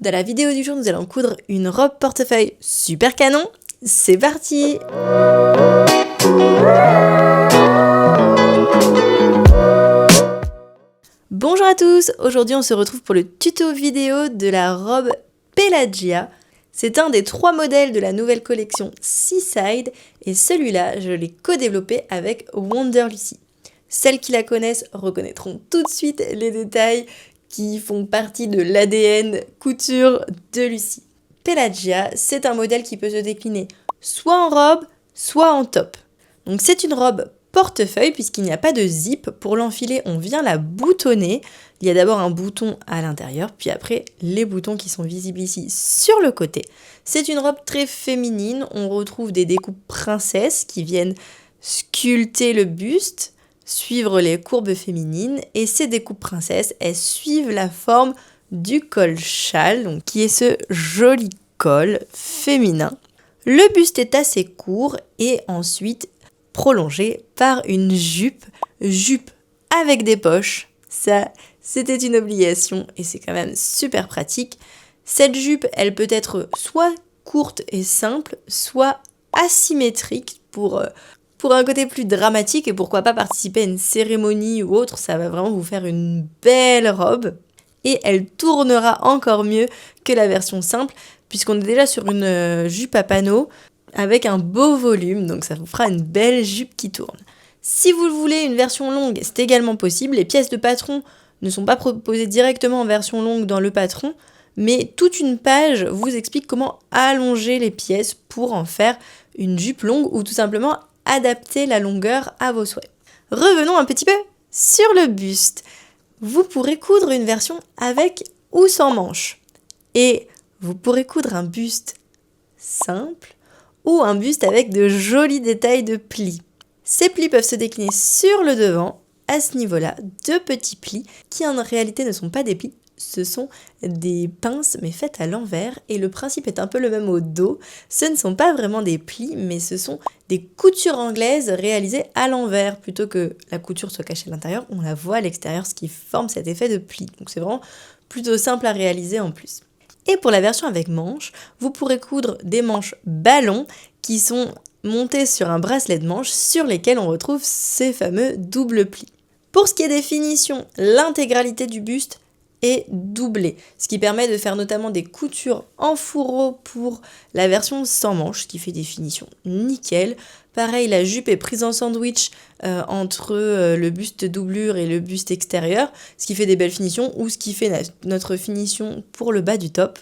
Dans la vidéo du jour, nous allons coudre une robe portefeuille super canon. C'est parti! Bonjour à tous! Aujourd'hui, on se retrouve pour le tuto vidéo de la robe Pelagia. C'est un des 3 modèles de la nouvelle collection Seaside et celui-là, je l'ai co-développé avec Wonder Lucy. Celles qui la connaissent reconnaîtront tout de suite les détails qui font partie de l'ADN couture de Lucy. Pelagia, c'est un modèle qui peut se décliner soit en robe, soit en top. Donc c'est une robe portefeuille puisqu'il n'y a pas de zip. Pour l'enfiler, on vient la boutonner. Il y a d'abord un bouton à l'intérieur, puis après les boutons qui sont visibles ici sur le côté. C'est une robe très féminine. On retrouve des découpes princesses qui viennent sculpter le buste, suivre les courbes féminines, et ces découpes princesses, elles suivent la forme du col châle, donc qui est ce joli col féminin. Le buste est assez court et ensuite prolongé par une jupe avec des poches. Ça, c'était une obligation et c'est quand même super pratique. Cette jupe, elle peut être soit courte et simple, soit asymétrique pour un côté plus dramatique et pourquoi pas participer à une cérémonie ou autre, ça va vraiment vous faire une belle robe. Et elle tournera encore mieux que la version simple, puisqu'on est déjà sur une jupe à panneaux avec un beau volume, donc ça vous fera une belle jupe qui tourne. Si vous voulez une version longue, c'est également possible. Les pièces de patron ne sont pas proposées directement en version longue dans le patron, mais toute une page vous explique comment allonger les pièces pour en faire une jupe longue ou tout simplement adapter la longueur à vos souhaits. Revenons un petit peu sur le buste. Vous pourrez coudre une version avec ou sans manches. Et vous pourrez coudre un buste simple ou un buste avec de jolis détails de plis. Ces plis peuvent se décliner sur le devant, à ce niveau-là, 2 petits plis qui en réalité ne sont pas des plis. Ce sont des pinces mais faites à l'envers et le principe est un peu le même au dos. Ce ne sont pas vraiment des plis mais ce sont des coutures anglaises réalisées à l'envers. Plutôt que la couture soit cachée à l'intérieur, on la voit à l'extérieur, ce qui forme cet effet de pli. Donc c'est vraiment plutôt simple à réaliser en plus. Et pour la version avec manches, vous pourrez coudre des manches ballons qui sont montées sur un bracelet de manches sur lesquels on retrouve ces fameux doubles plis. Pour ce qui est des finitions, l'intégralité du buste est doublée, ce qui permet de faire notamment des coutures en fourreau pour la version sans manches, qui fait des finitions nickel. Pareil, la jupe est prise en sandwich entre le buste doublure et le buste extérieur, ce qui fait des belles finitions, ou ce qui fait notre finition pour le bas du top.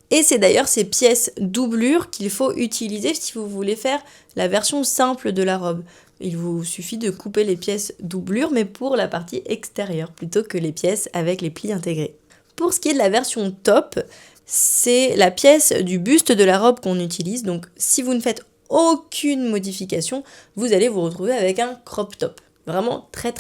Et c'est d'ailleurs ces pièces doublure qu'il faut utiliser si vous voulez faire la version simple de la robe. Il vous suffit de couper les pièces doublure, mais pour la partie extérieure, plutôt que les pièces avec les plis intégrés. Pour ce qui est de la version top, c'est la pièce du buste de la robe qu'on utilise. Donc si vous ne faites aucune modification, vous allez vous retrouver avec un crop top. Vraiment très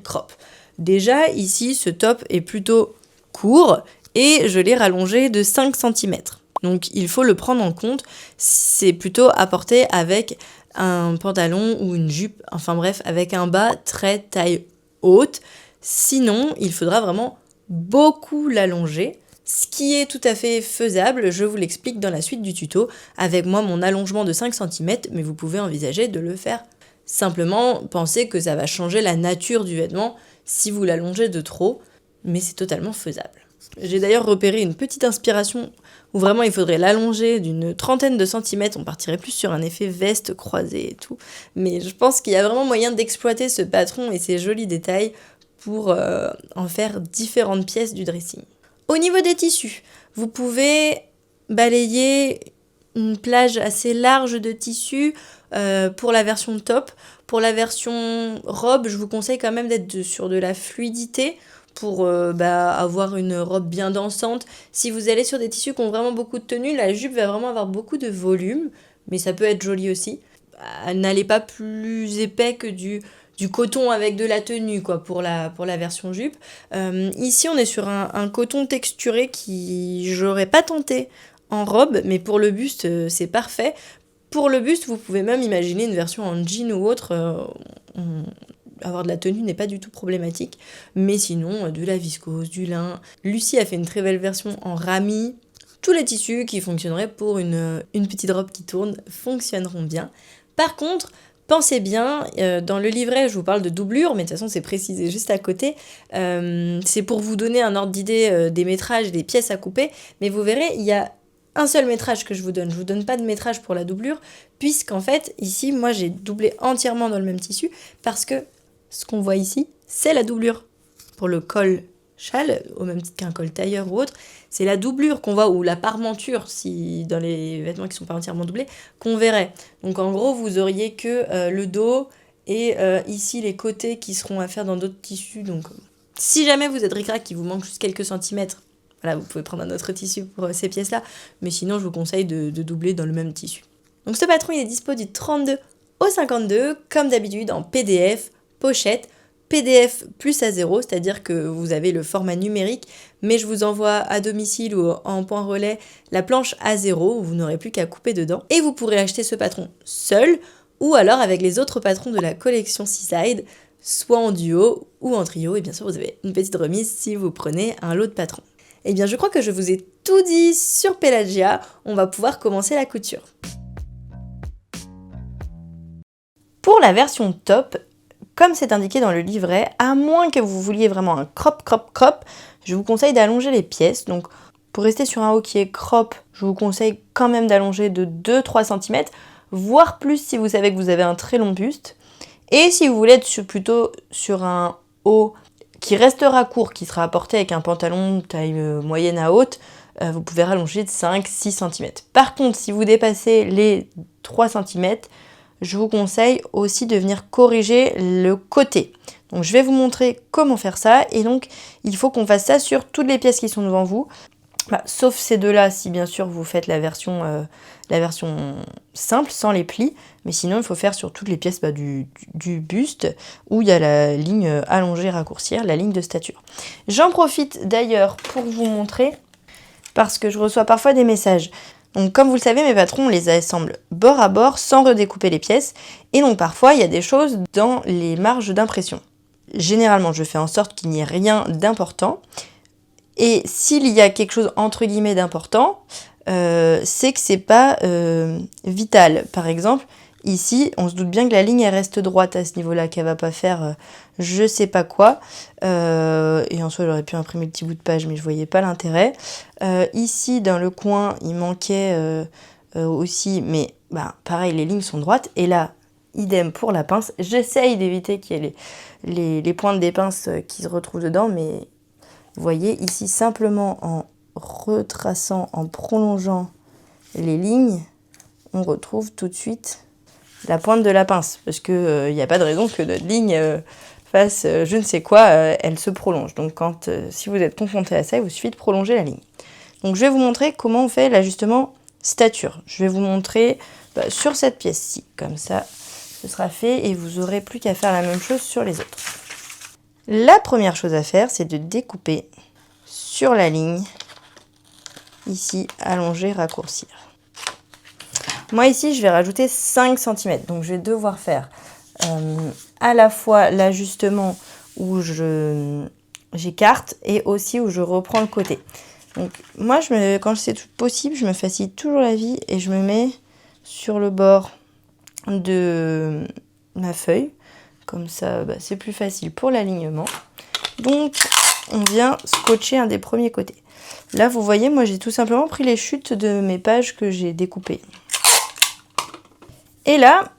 crop. Déjà, ici, ce top est plutôt court et je l'ai rallongé de 5 cm. Donc il faut le prendre en compte, c'est plutôt à porter avec un pantalon ou une jupe, enfin bref, avec un bas très taille haute. Sinon, il faudra vraiment beaucoup l'allonger, ce qui est tout à fait faisable, je vous l'explique dans la suite du tuto, avec moi mon allongement de 5 cm, mais vous pouvez envisager de le faire. Simplement, pensez que ça va changer la nature du vêtement si vous l'allongez de trop, mais c'est totalement faisable. J'ai d'ailleurs repéré une petite inspiration où vraiment il faudrait l'allonger d'une 30aine de centimètres, on partirait plus sur un effet veste croisée et tout, mais je pense qu'il y a vraiment moyen d'exploiter ce patron et ces jolis détails pour en faire différentes pièces du dressing. Au niveau des tissus, vous pouvez balayer une plage assez large de tissus pour la version top. Pour la version robe, je vous conseille quand même d'être sur de la fluidité pour avoir une robe bien dansante. Si vous allez sur des tissus qui ont vraiment beaucoup de tenue, la jupe va vraiment avoir beaucoup de volume, mais ça peut être joli aussi. N'allez pas plus épais que du coton avec de la tenue quoi, pour la version jupe. Ici, on est sur un coton texturé qui j'aurais pas tenté en robe, mais pour le buste, c'est parfait. Pour le buste, vous pouvez même imaginer une version en jean ou autre. Avoir de la tenue n'est pas du tout problématique, mais sinon, de la viscose, du lin. Lucy a fait une très belle version en rami. tous les tissus qui fonctionneraient pour une petite robe qui tourne fonctionneront bien. Par contre, pensez bien, dans le livret, je vous parle de doublure, mais de toute façon, c'est précisé juste à côté. C'est pour vous donner un ordre d'idée des métrages, des pièces à couper. Mais vous verrez, il y a un seul métrage que je vous donne. Je vous donne pas de métrage pour la doublure, puisqu'en fait, ici, moi, j'ai doublé entièrement dans le même tissu, parce que ce qu'on voit ici, c'est la doublure. Pour le col châle, au même titre qu'un col tailleur ou autre, c'est la doublure qu'on voit, ou la parmenture, si dans les vêtements qui ne sont pas entièrement doublés, qu'on verrait. Donc en gros, vous auriez que le dos et ici les côtés qui seront à faire dans d'autres tissus. Donc si jamais vous êtes ric-rac, qu'il vous manque juste quelques centimètres, voilà, vous pouvez prendre un autre tissu pour ces pièces-là, mais sinon je vous conseille de doubler dans le même tissu. Donc ce patron, il est dispo du 32 au 52, comme d'habitude en PDF, pochette, PDF plus A0, c'est-à-dire que vous avez le format numérique, mais je vous envoie à domicile ou en point relais la planche A0, où vous n'aurez plus qu'à couper dedans. Et vous pourrez acheter ce patron seul, ou alors avec les autres patrons de la collection Seaside, soit en duo ou en trio, et bien sûr vous avez une petite remise si vous prenez un lot de patrons. Eh bien je crois que je vous ai tout dit sur Pelagia, on va pouvoir commencer la couture. Pour la version top, comme c'est indiqué dans le livret, à moins que vous vouliez vraiment un crop, je vous conseille d'allonger les pièces. Donc pour rester sur un haut qui est crop, je vous conseille quand même d'allonger de 2-3 cm, voire plus si vous savez que vous avez un très long buste. Et si vous voulez être plutôt sur un haut qui restera court, qui sera porté avec un pantalon de taille moyenne à haute, vous pouvez rallonger de 5-6 cm. Par contre, si vous dépassez les 3 cm, je vous conseille aussi de venir corriger le côté. Donc je vais vous montrer comment faire ça, et donc il faut qu'on fasse ça sur toutes les pièces qui sont devant vous, sauf ces deux-là si bien sûr vous faites la version simple sans les plis, mais sinon il faut faire sur toutes les pièces du buste où il y a la ligne allongée raccourcir, la ligne de stature. J'en profite d'ailleurs pour vous montrer, parce que je reçois parfois des messages. Donc comme vous le savez, mes patrons, on les assemble bord à bord sans redécouper les pièces, et donc parfois il y a des choses dans les marges d'impression. Généralement, je fais en sorte qu'il n'y ait rien d'important, et s'il y a quelque chose entre guillemets d'important, c'est que c'est pas vital. Par exemple, ici, on se doute bien que la ligne elle reste droite à ce niveau-là, qu'elle va pas faire je sais pas quoi. Et en soi, j'aurais pu imprimer le petit bout de page, mais je voyais pas l'intérêt. Ici, dans le coin, il manquait aussi, mais pareil, les lignes sont droites. Et là, idem pour la pince. J'essaye d'éviter qu'il y ait les pointes des pinces qui se retrouvent dedans, mais vous voyez, ici, simplement en retraçant, en prolongeant les lignes, on retrouve tout de suite la pointe de la pince, parce que n'y a pas de raison que notre ligne fasse je ne sais quoi, elle se prolonge. Donc si vous êtes confronté à ça, il vous suffit de prolonger la ligne. Donc je vais vous montrer comment on fait l'ajustement stature. Je vais vous montrer sur cette pièce-ci, comme ça ce sera fait et vous n'aurez plus qu'à faire la même chose sur les autres. La première chose à faire, c'est de découper sur la ligne, ici, allonger, raccourcir. Moi ici, je vais rajouter 5 cm, donc je vais devoir faire à la fois l'ajustement où j'écarte et aussi où je reprends le côté. Donc moi, quand c'est possible, je me facilite toujours la vie et je me mets sur le bord de ma feuille. Comme ça, c'est plus facile pour l'alignement. Donc, on vient scotcher un des premiers côtés. Là, vous voyez, moi, j'ai tout simplement pris les chutes de mes pages que j'ai découpées. Et là,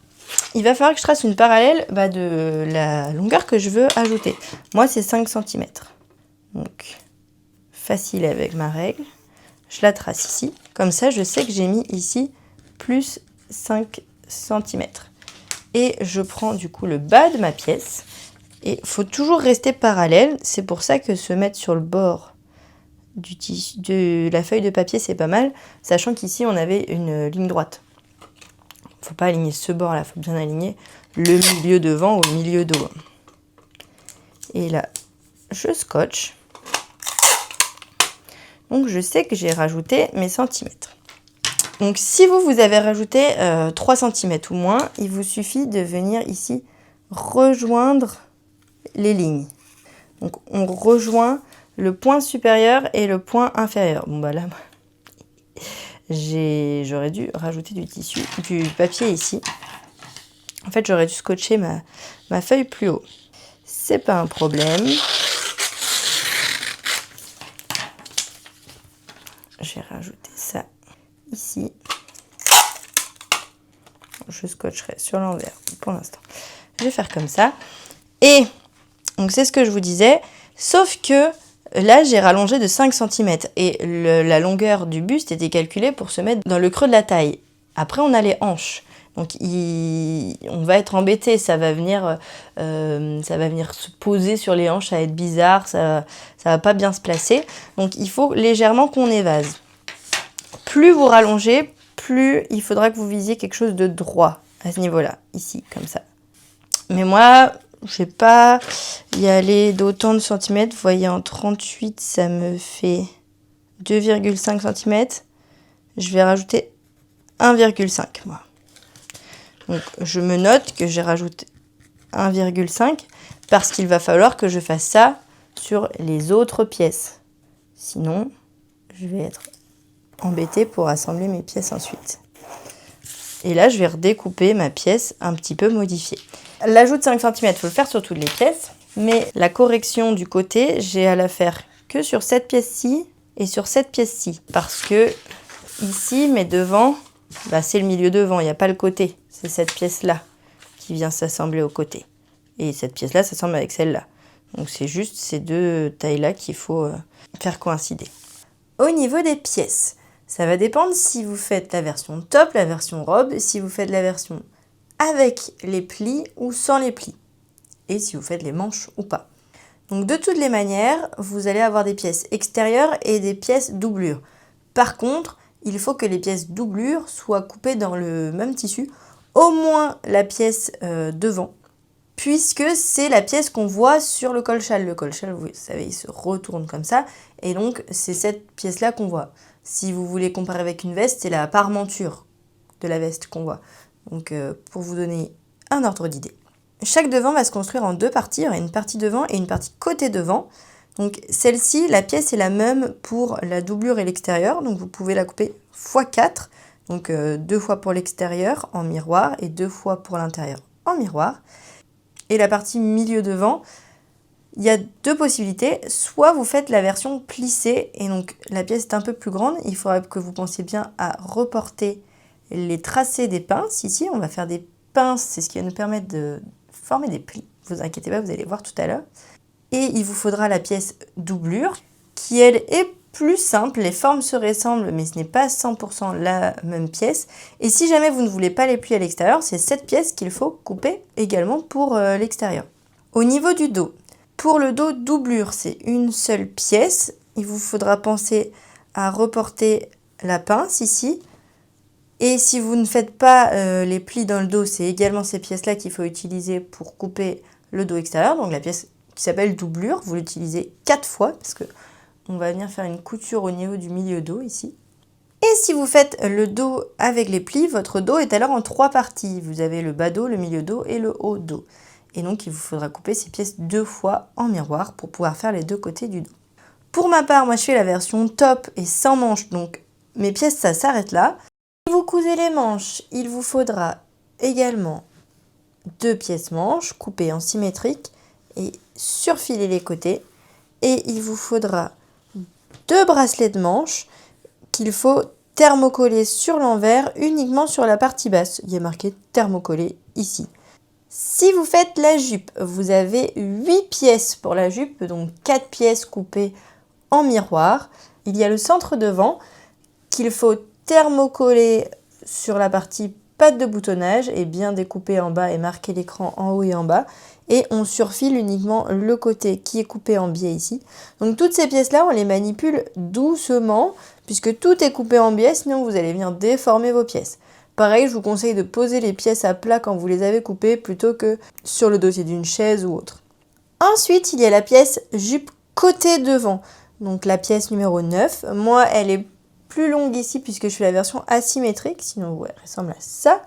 il va falloir que je trace une parallèle de la longueur que je veux ajouter. Moi, c'est 5 cm. Donc, facile avec ma règle. Je la trace ici. Comme ça, je sais que j'ai mis ici plus 5 cm. Et je prends du coup le bas de ma pièce. Et il faut toujours rester parallèle. C'est pour ça que se mettre sur le bord de la feuille de papier, c'est pas mal. Sachant qu'ici, on avait une ligne droite. Il ne faut pas aligner ce bord-là. Il faut bien aligner le milieu devant au milieu dos. Et là, je scotche. Donc, je sais que j'ai rajouté mes centimètres. Donc si vous avez rajouté 3 cm ou moins, il vous suffit de venir ici rejoindre les lignes. Donc on rejoint le point supérieur et le point inférieur. Bon là, j'aurais dû rajouter du papier ici. En fait, j'aurais dû scotcher ma feuille plus haut. C'est pas un problème. Je vais rajouter ça ici. Je scotcherai sur l'envers pour l'instant. Je vais faire comme ça. Et donc c'est ce que je vous disais. Sauf que là, j'ai rallongé de 5 cm. Et la longueur du buste était calculée pour se mettre dans le creux de la taille. Après, on a les hanches. Donc on va être embêté, ça va venir se poser sur les hanches, ça va être bizarre, ça va pas bien se placer. Donc il faut légèrement qu'on évase. Plus vous rallongez, plus il faudra que vous visiez quelque chose de droit à ce niveau-là, ici, comme ça. Mais moi, je vais pas y aller d'autant de centimètres. Vous voyez, en 38, ça me fait 2,5 cm. Je vais rajouter 1,5 moi. Donc, je me note que j'ai rajouté 1,5 parce qu'il va falloir que je fasse ça sur les autres pièces. Sinon, je vais être embêtée pour assembler mes pièces ensuite. Et là, je vais redécouper ma pièce un petit peu modifiée. L'ajout de 5 cm, il faut le faire sur toutes les pièces. Mais la correction du côté, j'ai à la faire que sur cette pièce-ci et sur cette pièce-ci. Parce que ici, mes devants, c'est le milieu devant, il n'y a pas le côté. C'est cette pièce-là qui vient s'assembler au côté. Et cette pièce-là s'assemble avec celle-là. Donc c'est juste ces deux tailles-là qu'il faut faire coïncider. Au niveau des pièces, ça va dépendre si vous faites la version top, la version robe, si vous faites la version avec les plis ou sans les plis. Et si vous faites les manches ou pas. Donc de toutes les manières, vous allez avoir des pièces extérieures et des pièces doublures. Par contre, il faut que les pièces doublures soient coupées dans le même tissu, au moins la pièce devant, puisque c'est la pièce qu'on voit sur le col-châle. Le col-châle, vous savez, il se retourne comme ça, et donc c'est cette pièce-là qu'on voit. Si vous voulez comparer avec une veste, c'est la parmenture de la veste qu'on voit. Donc pour vous donner un ordre d'idée. Chaque devant va se construire en deux parties. Il y aura une partie devant et une partie côté devant. Donc celle-ci, la pièce est la même pour la doublure et l'extérieur. Donc vous pouvez la couper x4. Donc 2 fois pour l'extérieur en miroir et 2 fois pour l'intérieur en miroir. Et la partie milieu devant, il y a deux possibilités. Soit vous faites la version plissée et donc la pièce est un peu plus grande. Il faudra que vous pensiez bien à reporter les tracés des pinces. Ici, on va faire des pinces. C'est ce qui va nous permettre de former des plis. Ne vous inquiétez pas, vous allez voir tout à l'heure. Et il vous faudra la pièce doublure qui, elle, est plus simple. Les formes se ressemblent, mais ce n'est pas 100% la même pièce. Et si jamais vous ne voulez pas les plis à l'extérieur, c'est cette pièce qu'il faut couper également pour l'extérieur. Au niveau du dos, pour le dos doublure, c'est une seule pièce. Il vous faudra penser à reporter la pince ici. Et si vous ne faites pas les plis dans le dos, c'est également ces pièces-là qu'il faut utiliser pour couper le dos extérieur. Donc la pièce qui s'appelle doublure, vous l'utilisez 4 fois parce que on va venir faire une couture au niveau du milieu dos ici. Et si vous faites le dos avec les plis, votre dos est alors en 3 parties. Vous avez le bas dos, le milieu dos et le haut dos. Et donc il vous faudra couper ces pièces 2 fois en miroir pour pouvoir faire les 2 côtés du dos. Pour ma part, moi je fais la version top et sans manches, donc mes pièces ça s'arrête là. Si vous cousez les manches, il vous faudra également 2 pièces manches coupées en symétrique et surfiler les côtés. Et il vous faudra 2 bracelets de manches qu'il faut thermocoller sur l'envers uniquement sur la partie basse. Il y a marqué thermocoller ici. Si vous faites la jupe, vous avez 8 pièces pour la jupe, donc 4 pièces coupées en miroir. Il y a le centre devant qu'il faut thermocoller sur la partie patte de boutonnage et bien découper en bas et marquer l'écran en haut et en bas. Et on surfile uniquement le côté qui est coupé en biais ici. Donc toutes ces pièces-là, on les manipule doucement puisque tout est coupé en biais, sinon vous allez venir déformer vos pièces. Pareil, je vous conseille de poser les pièces à plat quand vous les avez coupées plutôt que sur le dossier d'une chaise ou autre. Ensuite, il y a la pièce jupe côté devant. Donc la pièce numéro 9. Moi, elle est plus longue ici puisque je fais la version asymétrique, sinon elle ressemble à ça.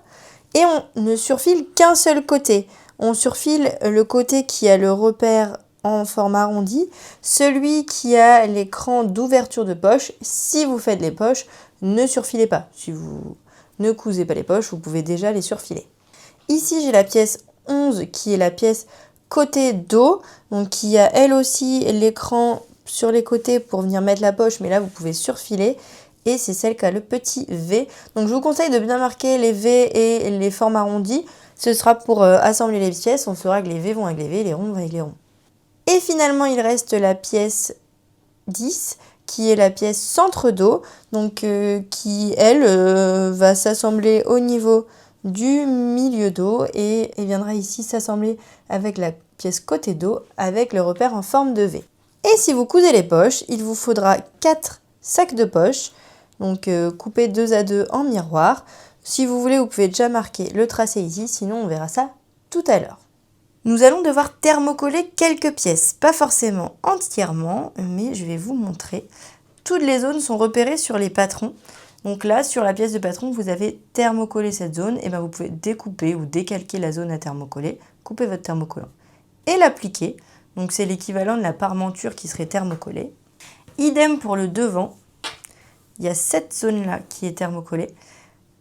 Et on ne surfile qu'un seul côté. On surfile le côté qui a le repère en forme arrondi, celui qui a l'écran d'ouverture de poche. Si vous faites les poches, ne surfilez pas. Si vous ne cousez pas les poches, vous pouvez déjà les surfiler. Ici, j'ai la pièce 11 qui est la pièce côté dos, donc qui a elle aussi l'écran sur les côtés pour venir mettre la poche, mais là vous pouvez surfiler. Et c'est celle qui a le petit V. Donc je vous conseille de bien marquer les V et les formes arrondies. Ce sera pour assembler les pièces. On saura que les V vont avec les V, les ronds vont avec les ronds. Et finalement, il reste la pièce 10, qui est la pièce centre-dos. Donc qui, elle, va s'assembler au niveau du milieu dos. Et elle viendra ici s'assembler avec la pièce côté dos, avec le repère en forme de V. Et si vous cousez les poches, il vous faudra 4 sacs de poche. Donc coupez 2 à 2 en miroir. Si vous voulez, vous pouvez déjà marquer le tracé ici, sinon on verra ça tout à l'heure. Nous allons devoir thermocoller quelques pièces, pas forcément entièrement, mais je vais vous montrer. Toutes les zones sont repérées sur les patrons. Donc là, sur la pièce de patron, vous avez thermocollé cette zone, et bien vous pouvez découper ou décalquer la zone à thermocoller, couper votre thermocollant et l'appliquer. Donc c'est l'équivalent de la parmenture qui serait thermocollée. Idem pour le devant. Il y a cette zone-là qui est thermocollée.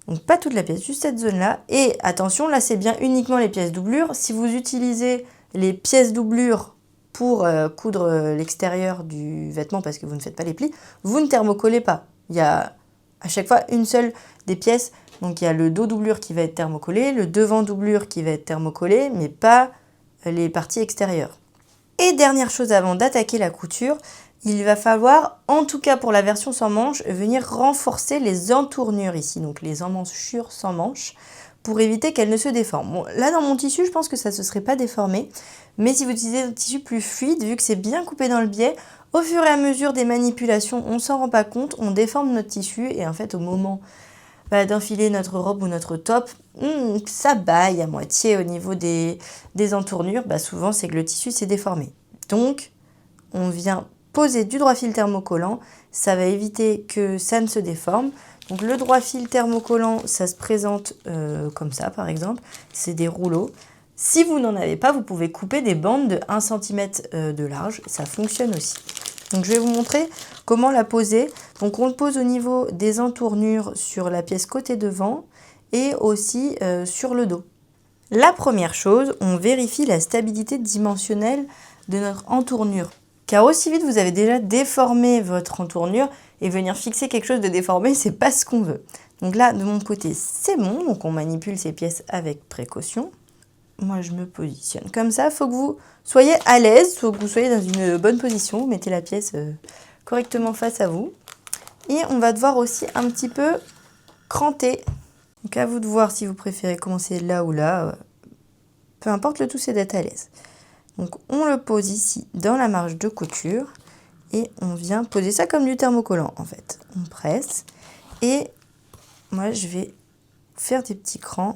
Donc pas toute la pièce, juste cette zone-là. Et attention, là c'est bien uniquement les pièces doublures. Si vous utilisez les pièces doublures pour coudre l'extérieur du vêtement parce que vous ne faites pas les plis, vous ne thermocollez pas. Il y a à chaque fois une seule des pièces. Donc il y a le dos doublure qui va être thermocollé, le devant doublure qui va être thermocollé, mais pas les parties extérieures. Et dernière chose avant d'attaquer la couture, il va falloir, en tout cas pour la version sans manches, venir renforcer les entournures ici, donc les emmanchures sans manches, pour éviter qu'elles ne se déforment. Bon, là dans mon tissu, je pense que ça ne se serait pas déformé, mais si vous utilisez un tissu plus fluide, vu que c'est bien coupé dans le biais, au fur et à mesure des manipulations, on ne s'en rend pas compte, on déforme notre tissu, et en fait au moment d'enfiler notre robe ou notre top, ça baille à moitié au niveau des entournures, souvent c'est que le tissu s'est déformé. Donc, on vient poser du droit fil thermocollant, ça va éviter que ça ne se déforme. Donc le droit fil thermocollant, ça se présente comme ça par exemple, c'est des rouleaux. Si vous n'en avez pas, vous pouvez couper des bandes de 1 cm de large, ça fonctionne aussi. Donc je vais vous montrer comment la poser. Donc on le pose au niveau des entournures sur la pièce côté devant et aussi sur le dos. La première chose, on vérifie la stabilité dimensionnelle de notre entournure. Car aussi vite vous avez déjà déformé votre entournure et venir fixer quelque chose de déformé, c'est pas ce qu'on veut. Donc là, de mon côté, c'est bon. Donc on manipule ces pièces avec précaution. Moi, je me positionne comme ça. Il faut que vous soyez à l'aise, il faut que vous soyez dans une bonne position. Vous mettez la pièce correctement face à vous. Et on va devoir aussi un petit peu cranter. Donc à vous de voir si vous préférez commencer là ou là. Peu importe, le tout c'est d'être à l'aise. Donc on le pose ici dans la marge de couture et on vient poser ça comme du thermocollant en fait. On presse et moi je vais faire des petits crans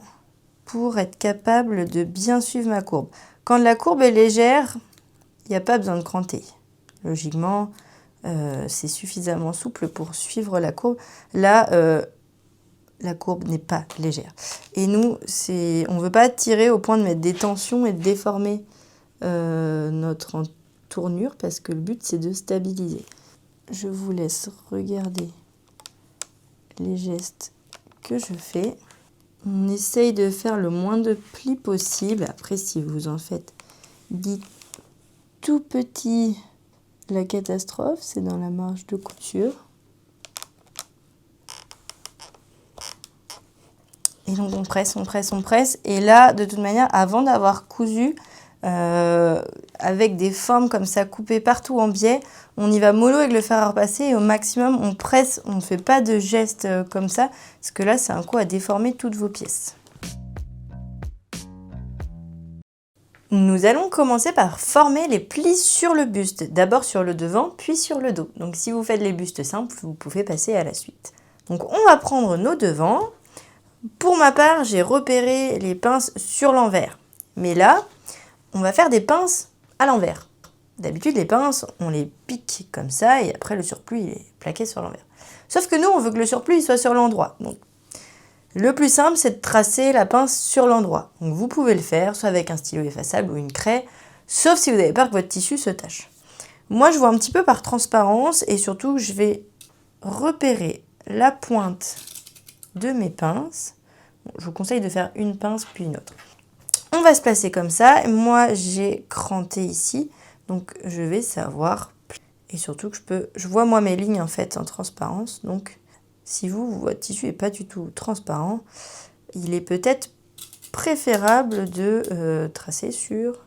pour être capable de bien suivre ma courbe. Quand la courbe est légère, il n'y a pas besoin de cranter. Logiquement, c'est suffisamment souple pour suivre la courbe. Là, la courbe n'est pas légère. Et nous, on ne veut pas tirer au point de mettre des tensions et de déformer notre entournure parce que le but, c'est de stabiliser. Je vous laisse regarder les gestes que je fais. On essaye de faire le moins de plis possible. Après, si vous en faites des tout petits, la catastrophe, c'est dans la marge de couture. Et donc on presse, on presse, on presse. Et là, de toute manière, avant d'avoir cousu, avec des formes comme ça coupées partout en biais, on y va mollo avec le fer à repasser et au maximum on presse, on ne fait pas de gestes comme ça, parce que là c'est un coup à déformer toutes vos pièces. Nous allons commencer par former les plis sur le buste, d'abord sur le devant, puis sur le dos. Donc si vous faites les bustes simples, vous pouvez passer à la suite. Donc on va prendre nos devants. Pour ma part, j'ai repéré les pinces sur l'envers. Mais là, on va faire des pinces à l'envers. D'habitude, les pinces, on les pique comme ça et après le surplus, il est plaqué sur l'envers. Sauf que nous, on veut que le surplus il soit sur l'endroit. Donc, le plus simple, c'est de tracer la pince sur l'endroit. Donc, vous pouvez le faire, soit avec un stylo effaçable ou une craie, sauf si vous avez peur que votre tissu se tache. Moi, je vois un petit peu par transparence et surtout, je vais repérer la pointe de mes pinces. Bon, je vous conseille de faire une pince puis une autre. On va se placer comme ça. Moi, j'ai cranté ici, donc je vais savoir. Et surtout que je vois moi mes lignes en fait en transparence. Donc, si votre tissu n'est pas du tout transparent, il est peut-être préférable de tracer sur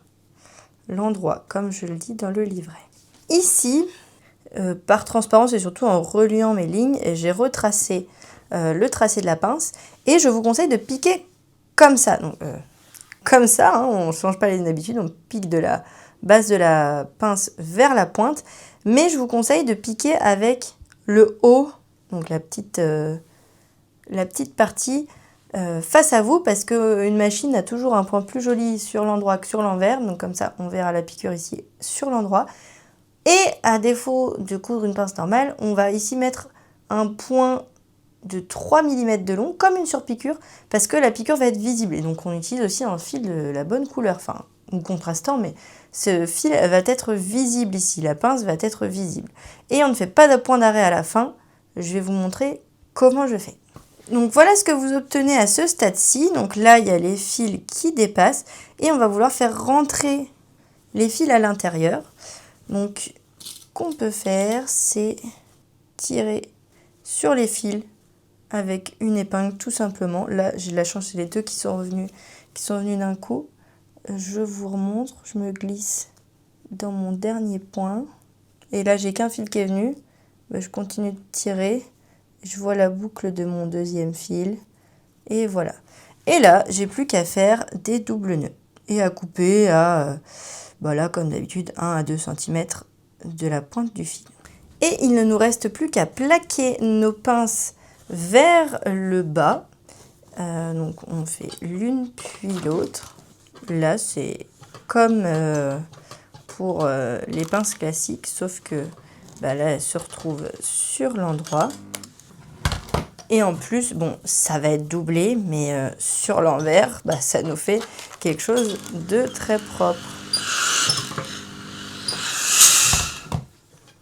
l'endroit, comme je le dis dans le livret. Ici, par transparence et surtout en reliant mes lignes, j'ai retracé le tracé de la pince et je vous conseille de piquer comme ça. Donc, comme ça, hein, on ne change pas les habitudes, on pique de la base de la pince vers la pointe, mais je vous conseille de piquer avec le haut, donc la petite partie face à vous, parce qu'une machine a toujours un point plus joli sur l'endroit que sur l'envers, donc comme ça on verra la piqûre ici sur l'endroit. Et à défaut de coudre une pince normale, on va ici mettre un point de 3 mm de long, comme une surpiqûre, parce que la piqûre va être visible. Et donc on utilise aussi un fil de la bonne couleur, enfin, ou contrastant, mais ce fil va être visible ici, la pince va être visible. Et on ne fait pas de point d'arrêt à la fin, je vais vous montrer comment je fais. Donc voilà ce que vous obtenez à ce stade-ci. Donc là, il y a les fils qui dépassent, et on va vouloir faire rentrer les fils à l'intérieur. Donc, ce qu'on peut faire, c'est tirer sur les fils avec une épingle tout simplement. Là, j'ai de la chance, c'est les deux qui sont venus d'un coup. Je vous remontre, je me glisse dans mon dernier point. Et là, j'ai qu'un fil qui est venu. Je continue de tirer. Je vois la boucle de mon deuxième fil. Et voilà. Et là, j'ai plus qu'à faire des doubles nœuds. Et à couper à, là, comme d'habitude, 1 à 2 cm de la pointe du fil. Et il ne nous reste plus qu'à plaquer nos pinces vers le bas. Donc on fait l'une puis l'autre. Là c'est comme pour les pinces classiques, sauf que là elles se retrouvent sur l'endroit. Et en plus, bon, ça va être doublé, mais sur l'envers, ça nous fait quelque chose de très propre.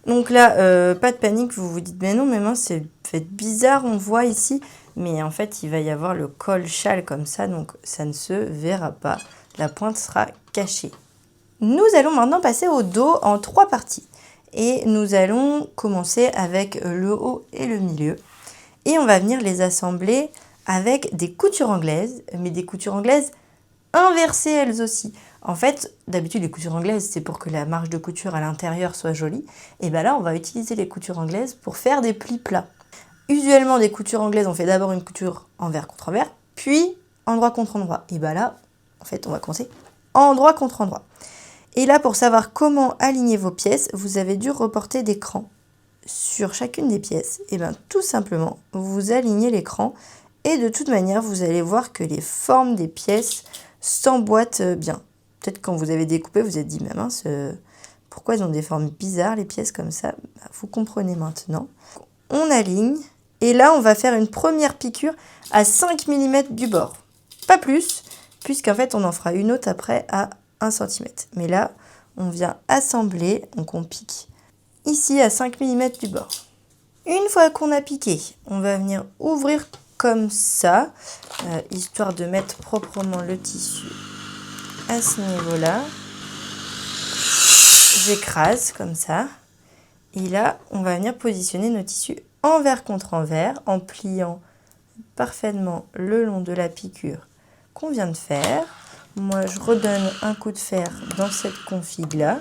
Donc là, pas de panique, vous vous dites, mais non, mes mains, c'est fait bizarre, on voit ici. Mais en fait, il va y avoir le col-châle comme ça, donc ça ne se verra pas. La pointe sera cachée. Nous allons maintenant passer au dos en 3 parties. Et nous allons commencer avec le haut et le milieu. Et on va venir les assembler avec des coutures anglaises, mais des coutures anglaises inversées elles aussi. En fait, d'habitude, les coutures anglaises, c'est pour que la marge de couture à l'intérieur soit jolie. Et là, on va utiliser les coutures anglaises pour faire des plis plats. Usuellement, des coutures anglaises, on fait d'abord une couture envers contre envers, puis endroit contre endroit. Et là, en fait, on va commencer endroit contre endroit. Et là, pour savoir comment aligner vos pièces, vous avez dû reporter d'écran sur chacune des pièces. Et tout simplement, vous alignez l'écran et de toute manière, vous allez voir que les formes des pièces s'emboîtent bien. Peut-être quand vous avez découpé, vous vous êtes dit, mais mince, pourquoi ils ont des formes bizarres, les pièces comme ça? Vous comprenez maintenant. On aligne. Et là, on va faire une première piqûre à 5 mm du bord. Pas plus, puisqu'en fait, on en fera une autre après à 1 cm. Mais là, on vient assembler, donc on pique ici à 5 mm du bord. Une fois qu'on a piqué, on va venir ouvrir comme ça, histoire de mettre proprement le tissu à ce niveau-là. J'écrase comme ça. Et là, on va venir positionner nos tissus envers contre envers en pliant parfaitement le long de la piqûre qu'on vient de faire. Moi, je redonne un coup de fer dans cette config-là.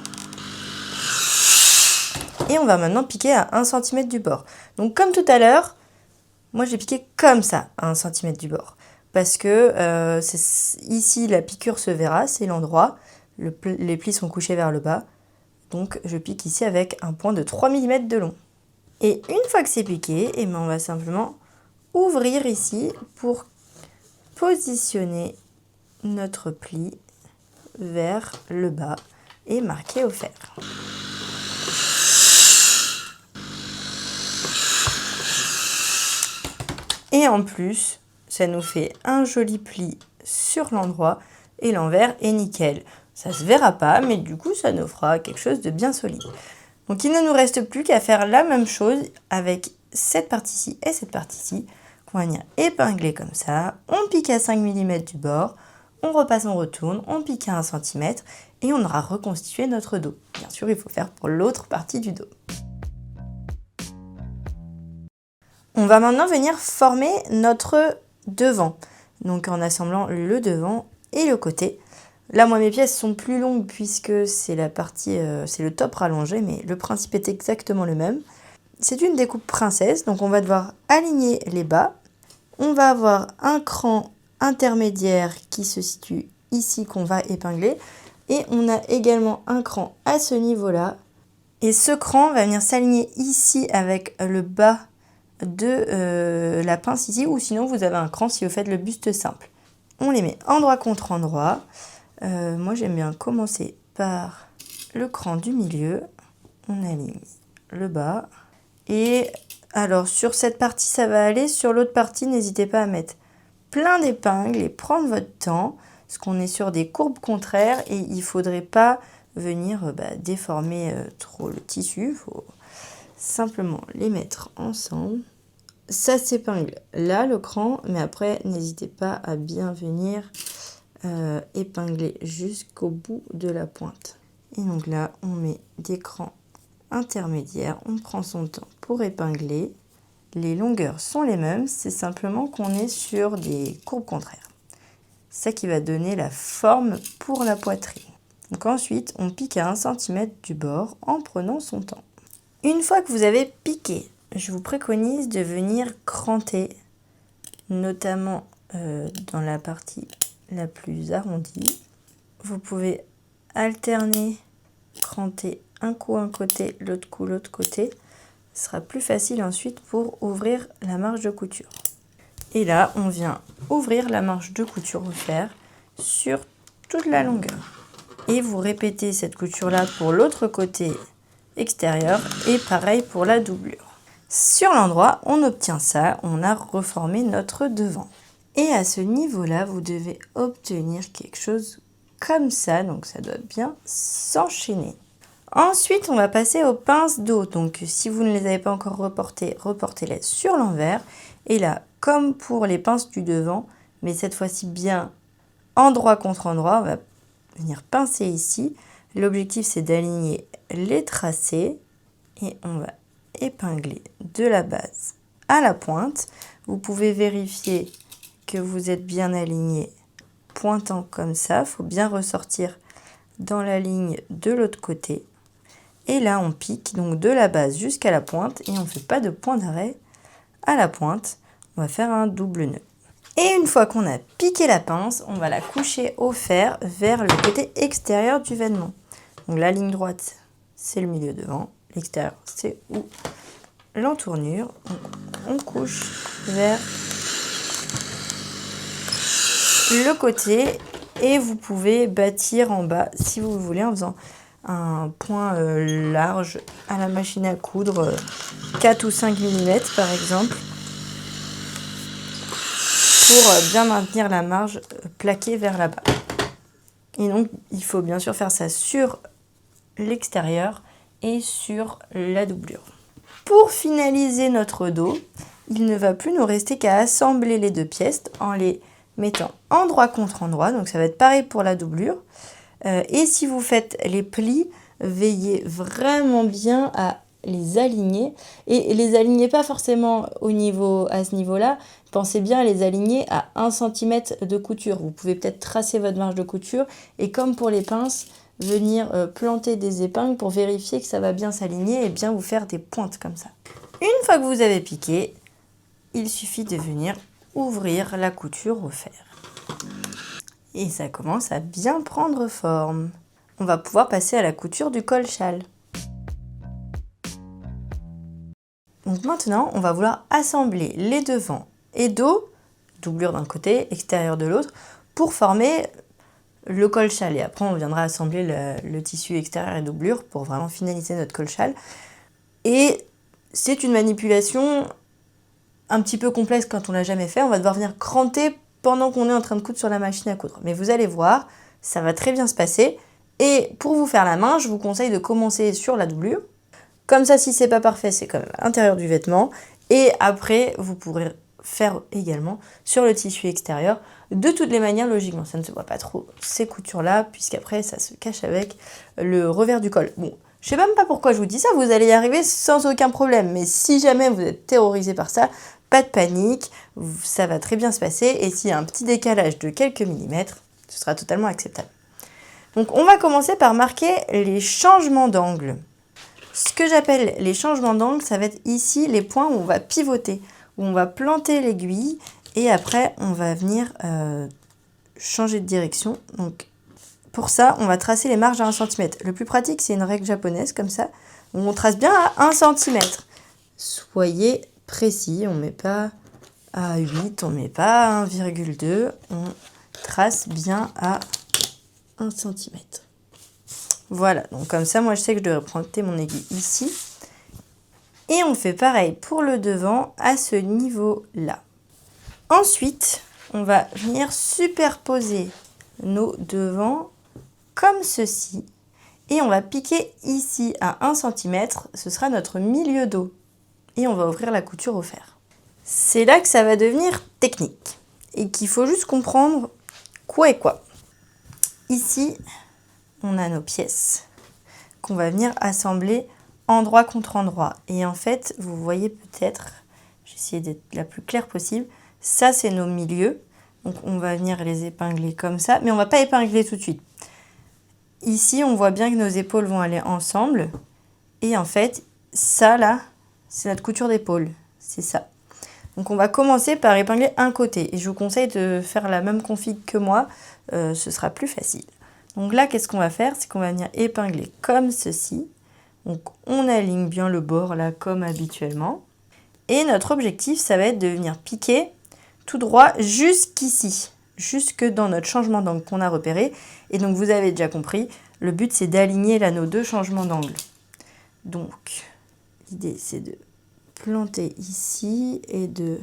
Et on va maintenant piquer à 1 cm du bord. Donc, comme tout à l'heure, moi, j'ai piqué comme ça à 1 cm du bord. Parce que ici, la piqûre se verra, c'est l'endroit. Les plis sont couchés vers le bas. Donc, je pique ici avec un point de 3 mm de long. Et une fois que c'est piqué, on va simplement ouvrir ici pour positionner notre pli vers le bas et marquer au fer. Et en plus, ça nous fait un joli pli sur l'endroit et l'envers est nickel. Ça se verra pas, mais du coup, ça nous fera quelque chose de bien solide. Donc, il ne nous reste plus qu'à faire la même chose avec cette partie-ci et cette partie-ci qu'on va venir épingler comme ça. On pique à 5 mm du bord, on repasse, on retourne, on pique à 1 cm et on aura reconstitué notre dos. Bien sûr, il faut faire pour l'autre partie du dos. On va maintenant venir former notre devant, donc en assemblant le devant et le côté. Là, moi, mes pièces sont plus longues puisque c'est la partie, c'est le top rallongé, mais le principe est exactement le même. C'est une découpe princesse, donc on va devoir aligner les bas. On va avoir un cran intermédiaire qui se situe ici qu'on va épingler. Et on a également un cran à ce niveau-là. Et ce cran va venir s'aligner ici avec le bas de la pince ici. Ou sinon, vous avez un cran si vous faites le buste simple. On les met endroit contre endroit. Moi, j'aime bien commencer par le cran du milieu. On aligne le bas. Et alors, sur cette partie, ça va aller. Sur l'autre partie, n'hésitez pas à mettre plein d'épingles et prendre votre temps. Parce qu'on est sur des courbes contraires et il ne faudrait pas venir déformer trop le tissu. Il faut simplement les mettre ensemble. Ça s'épingle là, le cran. Mais après, n'hésitez pas à bien venir épingler jusqu'au bout de la pointe. Et donc là, on met des crans intermédiaires. On prend son temps pour épingler. Les longueurs sont les mêmes. C'est simplement qu'on est sur des courbes contraires. C'est ça qui va donner la forme pour la poitrine. Donc ensuite, on pique à 1 cm du bord en prenant son temps. Une fois que vous avez piqué, je vous préconise de venir cranter, notamment dans la partie la plus arrondie. Vous pouvez alterner, cranter un coup un côté, l'autre coup l'autre côté. Ce sera plus facile ensuite pour ouvrir la marge de couture. Et là, on vient ouvrir la marge de couture au fer sur toute la longueur. Et vous répétez cette couture-là pour l'autre côté extérieur et pareil pour la doublure. Sur l'endroit, on obtient ça, on a reformé notre devant. Et à ce niveau-là, vous devez obtenir quelque chose comme ça, donc ça doit bien s'enchaîner. Ensuite, on va passer aux pinces dos. Donc, si vous ne les avez pas encore reportées, reportez-les sur l'envers. Et là, comme pour les pinces du devant, mais cette fois-ci bien endroit contre endroit, on va venir pincer ici. L'objectif, c'est d'aligner les tracés et on va épingler de la base à la pointe. Vous pouvez vérifier que vous êtes bien aligné pointant comme ça. Il faut bien ressortir dans la ligne de l'autre côté. Et là, on pique donc de la base jusqu'à la pointe et on ne fait pas de point d'arrêt à la pointe. On va faire un double nœud. Et une fois qu'on a piqué la pince, on va la coucher au fer vers le côté extérieur du vêtement. Donc la ligne droite, c'est le milieu devant. L'extérieur, c'est où l'entournure. On couche vers le côté et vous pouvez bâtir en bas si vous voulez en faisant un point large à la machine à coudre, 4 ou 5 mm par exemple, pour bien maintenir la marge plaquée vers là-bas. Et donc, il faut bien sûr faire ça sur l'extérieur et sur la doublure. Pour finaliser notre dos, il ne va plus nous rester qu'à assembler les deux pièces en les mettant endroit contre endroit. Donc, ça va être pareil pour la doublure. Et si vous faites les plis, veillez vraiment bien à les aligner. Et les alignez pas forcément à ce niveau-là. Pensez bien à les aligner à 1 cm de couture. Vous pouvez peut-être tracer votre marge de couture. Et comme pour les pinces, venir planter des épingles pour vérifier que ça va bien s'aligner et bien vous faire des pointes comme ça. Une fois que vous avez piqué, il suffit de venir ouvrir la couture au fer. Et ça commence à bien prendre forme. On va pouvoir passer à la couture du col-châle. Donc maintenant, on va vouloir assembler les devants et dos, doublure d'un côté, extérieur de l'autre, pour former le col-châle. Et après, on viendra assembler le tissu extérieur et doublure pour vraiment finaliser notre col-châle. Et c'est une manipulation un petit peu complexe quand on l'a jamais fait. On va devoir venir cranter pendant qu'on est en train de coudre sur la machine à coudre. Mais vous allez voir, ça va très bien se passer. Et pour vous faire la main, je vous conseille de commencer sur la doublure. Comme ça, si c'est pas parfait, c'est quand même à l'intérieur du vêtement. Et après, vous pourrez faire également sur le tissu extérieur. De toutes les manières, logiquement, ça ne se voit pas trop ces coutures-là, puisqu'après, ça se cache avec le revers du col. Bon, je sais même pas pourquoi je vous dis ça, vous allez y arriver sans aucun problème. Mais si jamais vous êtes terrorisé par ça, pas de panique, ça va très bien se passer. Et s'il y a un petit décalage de quelques millimètres, ce sera totalement acceptable. Donc on va commencer par marquer les changements d'angle. Ce que j'appelle les changements d'angle, ça va être ici les points où on va pivoter, où on va planter l'aiguille et après on va venir changer de direction. Donc pour ça, on va tracer les marges à 1 cm. Le plus pratique, c'est une règle japonaise comme ça, où on trace bien à 1 cm. Soyez précis, on ne met pas à 8, on ne met pas à 1,2, on trace bien à 1 cm. Voilà, donc comme ça, moi je sais que je devrais planter mon aiguille ici. Et on fait pareil pour le devant à ce niveau-là. Ensuite, on va venir superposer nos devants comme ceci. Et on va piquer ici à 1 cm, ce sera notre milieu dos. Et on va ouvrir la couture au fer. C'est là que ça va devenir technique. Et qu'il faut juste comprendre quoi est quoi. Ici, on a nos pièces qu'on va venir assembler endroit contre endroit. Et en fait, vous voyez peut-être, j'essaie d'être la plus claire possible, ça c'est nos milieux. Donc on va venir les épingler comme ça, mais on ne va pas épingler tout de suite. Ici, on voit bien que nos épaules vont aller ensemble. Et en fait, ça là, c'est notre couture d'épaule. C'est ça. Donc on va commencer par épingler un côté. Et je vous conseille de faire la même config que moi. Ce sera plus facile. Donc là, qu'est-ce qu'on va faire? C'est qu'on va venir épingler comme ceci. Donc on aligne bien le bord là comme habituellement. Et notre objectif, ça va être de venir piquer tout droit jusqu'ici. Jusque dans notre changement d'angle qu'on a repéré. Et donc vous avez déjà compris, le but c'est d'aligner là nos deux changements d'angle. Donc l'idée c'est de planter ici et de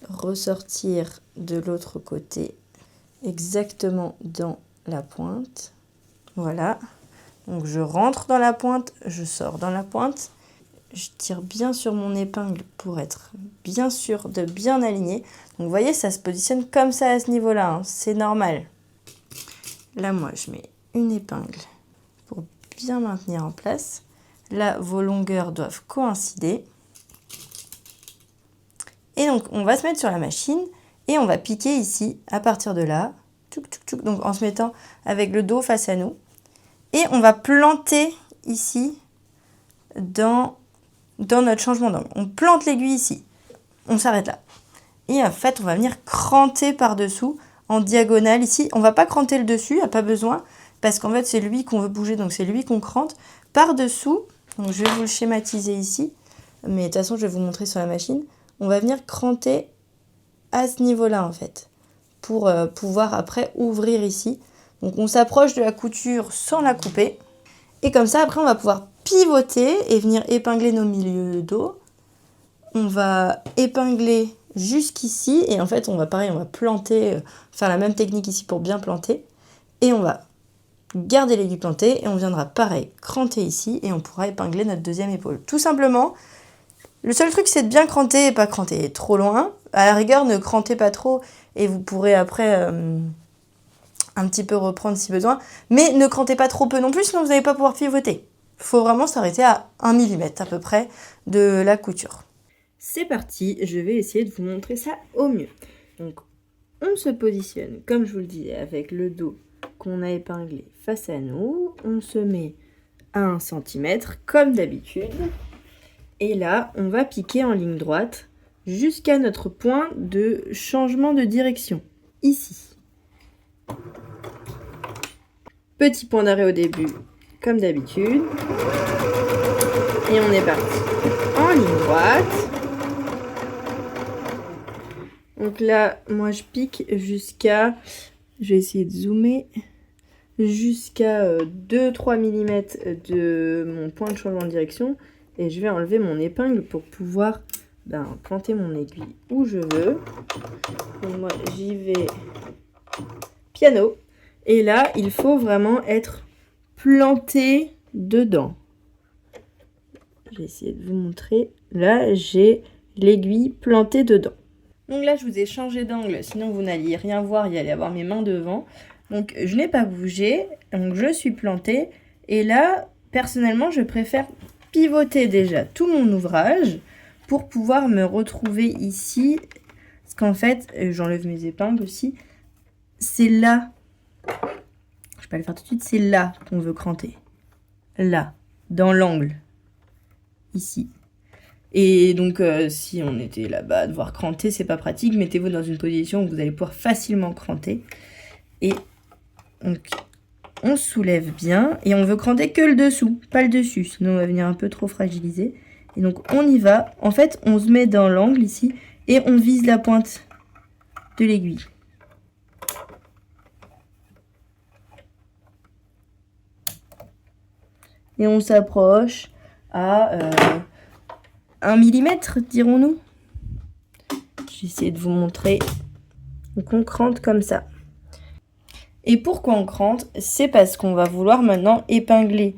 ressortir de l'autre côté exactement dans la pointe. Voilà. Donc je rentre dans la pointe, je sors dans la pointe. Je tire bien sur mon épingle pour être bien sûr de bien aligner. Donc vous voyez, ça se positionne comme ça à ce niveau-là, hein. C'est normal. Là, moi, je mets une épingle pour bien maintenir en place. Là, vos longueurs doivent coïncider. Et donc, on va se mettre sur la machine et on va piquer ici, à partir de là. Tchouk, tchouk, tchouk, donc en se mettant avec le dos face à nous. Et on va planter ici dans notre changement d'angle. On plante l'aiguille ici. On s'arrête là. Et en fait, on va venir cranter par-dessous en diagonale ici. On ne va pas cranter le dessus, il n'y a pas besoin, parce qu'en fait, c'est lui qu'on veut bouger, donc c'est lui qu'on crante. Par-dessous, donc je vais vous le schématiser ici, mais de toute façon, je vais vous montrer sur la machine. On va venir cranter à ce niveau-là, en fait, pour pouvoir après ouvrir ici. Donc, on s'approche de la couture sans la couper. Et comme ça, après, on va pouvoir pivoter et venir épingler nos milieux dos. On va épingler jusqu'ici et en fait, on va planter, faire la même technique ici pour bien planter. Et on va garder l'aiguille plantée et on viendra pareil, cranter ici et on pourra épingler notre deuxième épaule. Tout simplement, le seul truc, c'est de bien cranter et pas cranter trop loin. À la rigueur, ne crantez pas trop et vous pourrez après un petit peu reprendre si besoin. Mais ne crantez pas trop peu non plus, sinon vous n'allez pas pouvoir pivoter. Il faut vraiment s'arrêter à 1 mm à peu près de la couture. C'est parti, je vais essayer de vous montrer ça au mieux. Donc, on se positionne, comme je vous le disais, avec le dos qu'on a épinglé face à nous. On se met à 1 cm, comme d'habitude. Et là, on va piquer en ligne droite jusqu'à notre point de changement de direction, ici. Petit point d'arrêt au début, comme d'habitude. Et on est parti en ligne droite. Donc là, moi je pique jusqu'à, je vais essayer de zoomer, jusqu'à 2-3 mm de mon point de changement de direction. Et je vais enlever mon épingle pour pouvoir planter mon aiguille où je veux. Donc moi j'y vais piano. Et là, il faut vraiment être planté dedans. Je vais essayer de vous montrer. Là, j'ai l'aiguille plantée dedans. Donc là, je vous ai changé d'angle, sinon vous n'alliez rien voir, il y allait avoir mes mains devant. Donc je n'ai pas bougé, donc je suis plantée. Et là, personnellement, je préfère pivoter déjà tout mon ouvrage pour pouvoir me retrouver ici. Parce qu'en fait, j'enlève mes épingles aussi, c'est là, je vais pas le faire tout de suite, c'est là qu'on veut cranter. Là, dans l'angle, ici. Et donc, si on était là-bas, devoir cranter, c'est pas pratique. Mettez-vous dans une position où vous allez pouvoir facilement cranter. Et donc, on soulève bien. Et on veut cranter que le dessous, pas le dessus. Sinon, on va venir un peu trop fragiliser. Et donc, on y va. En fait, on se met dans l'angle ici. Et on vise la pointe de l'aiguille. Et on s'approche à 1 millimètre, dirons-nous. J'ai essayé de vous montrer. Donc on crante comme ça. Et pourquoi on crante? C'est parce qu'on va vouloir maintenant épingler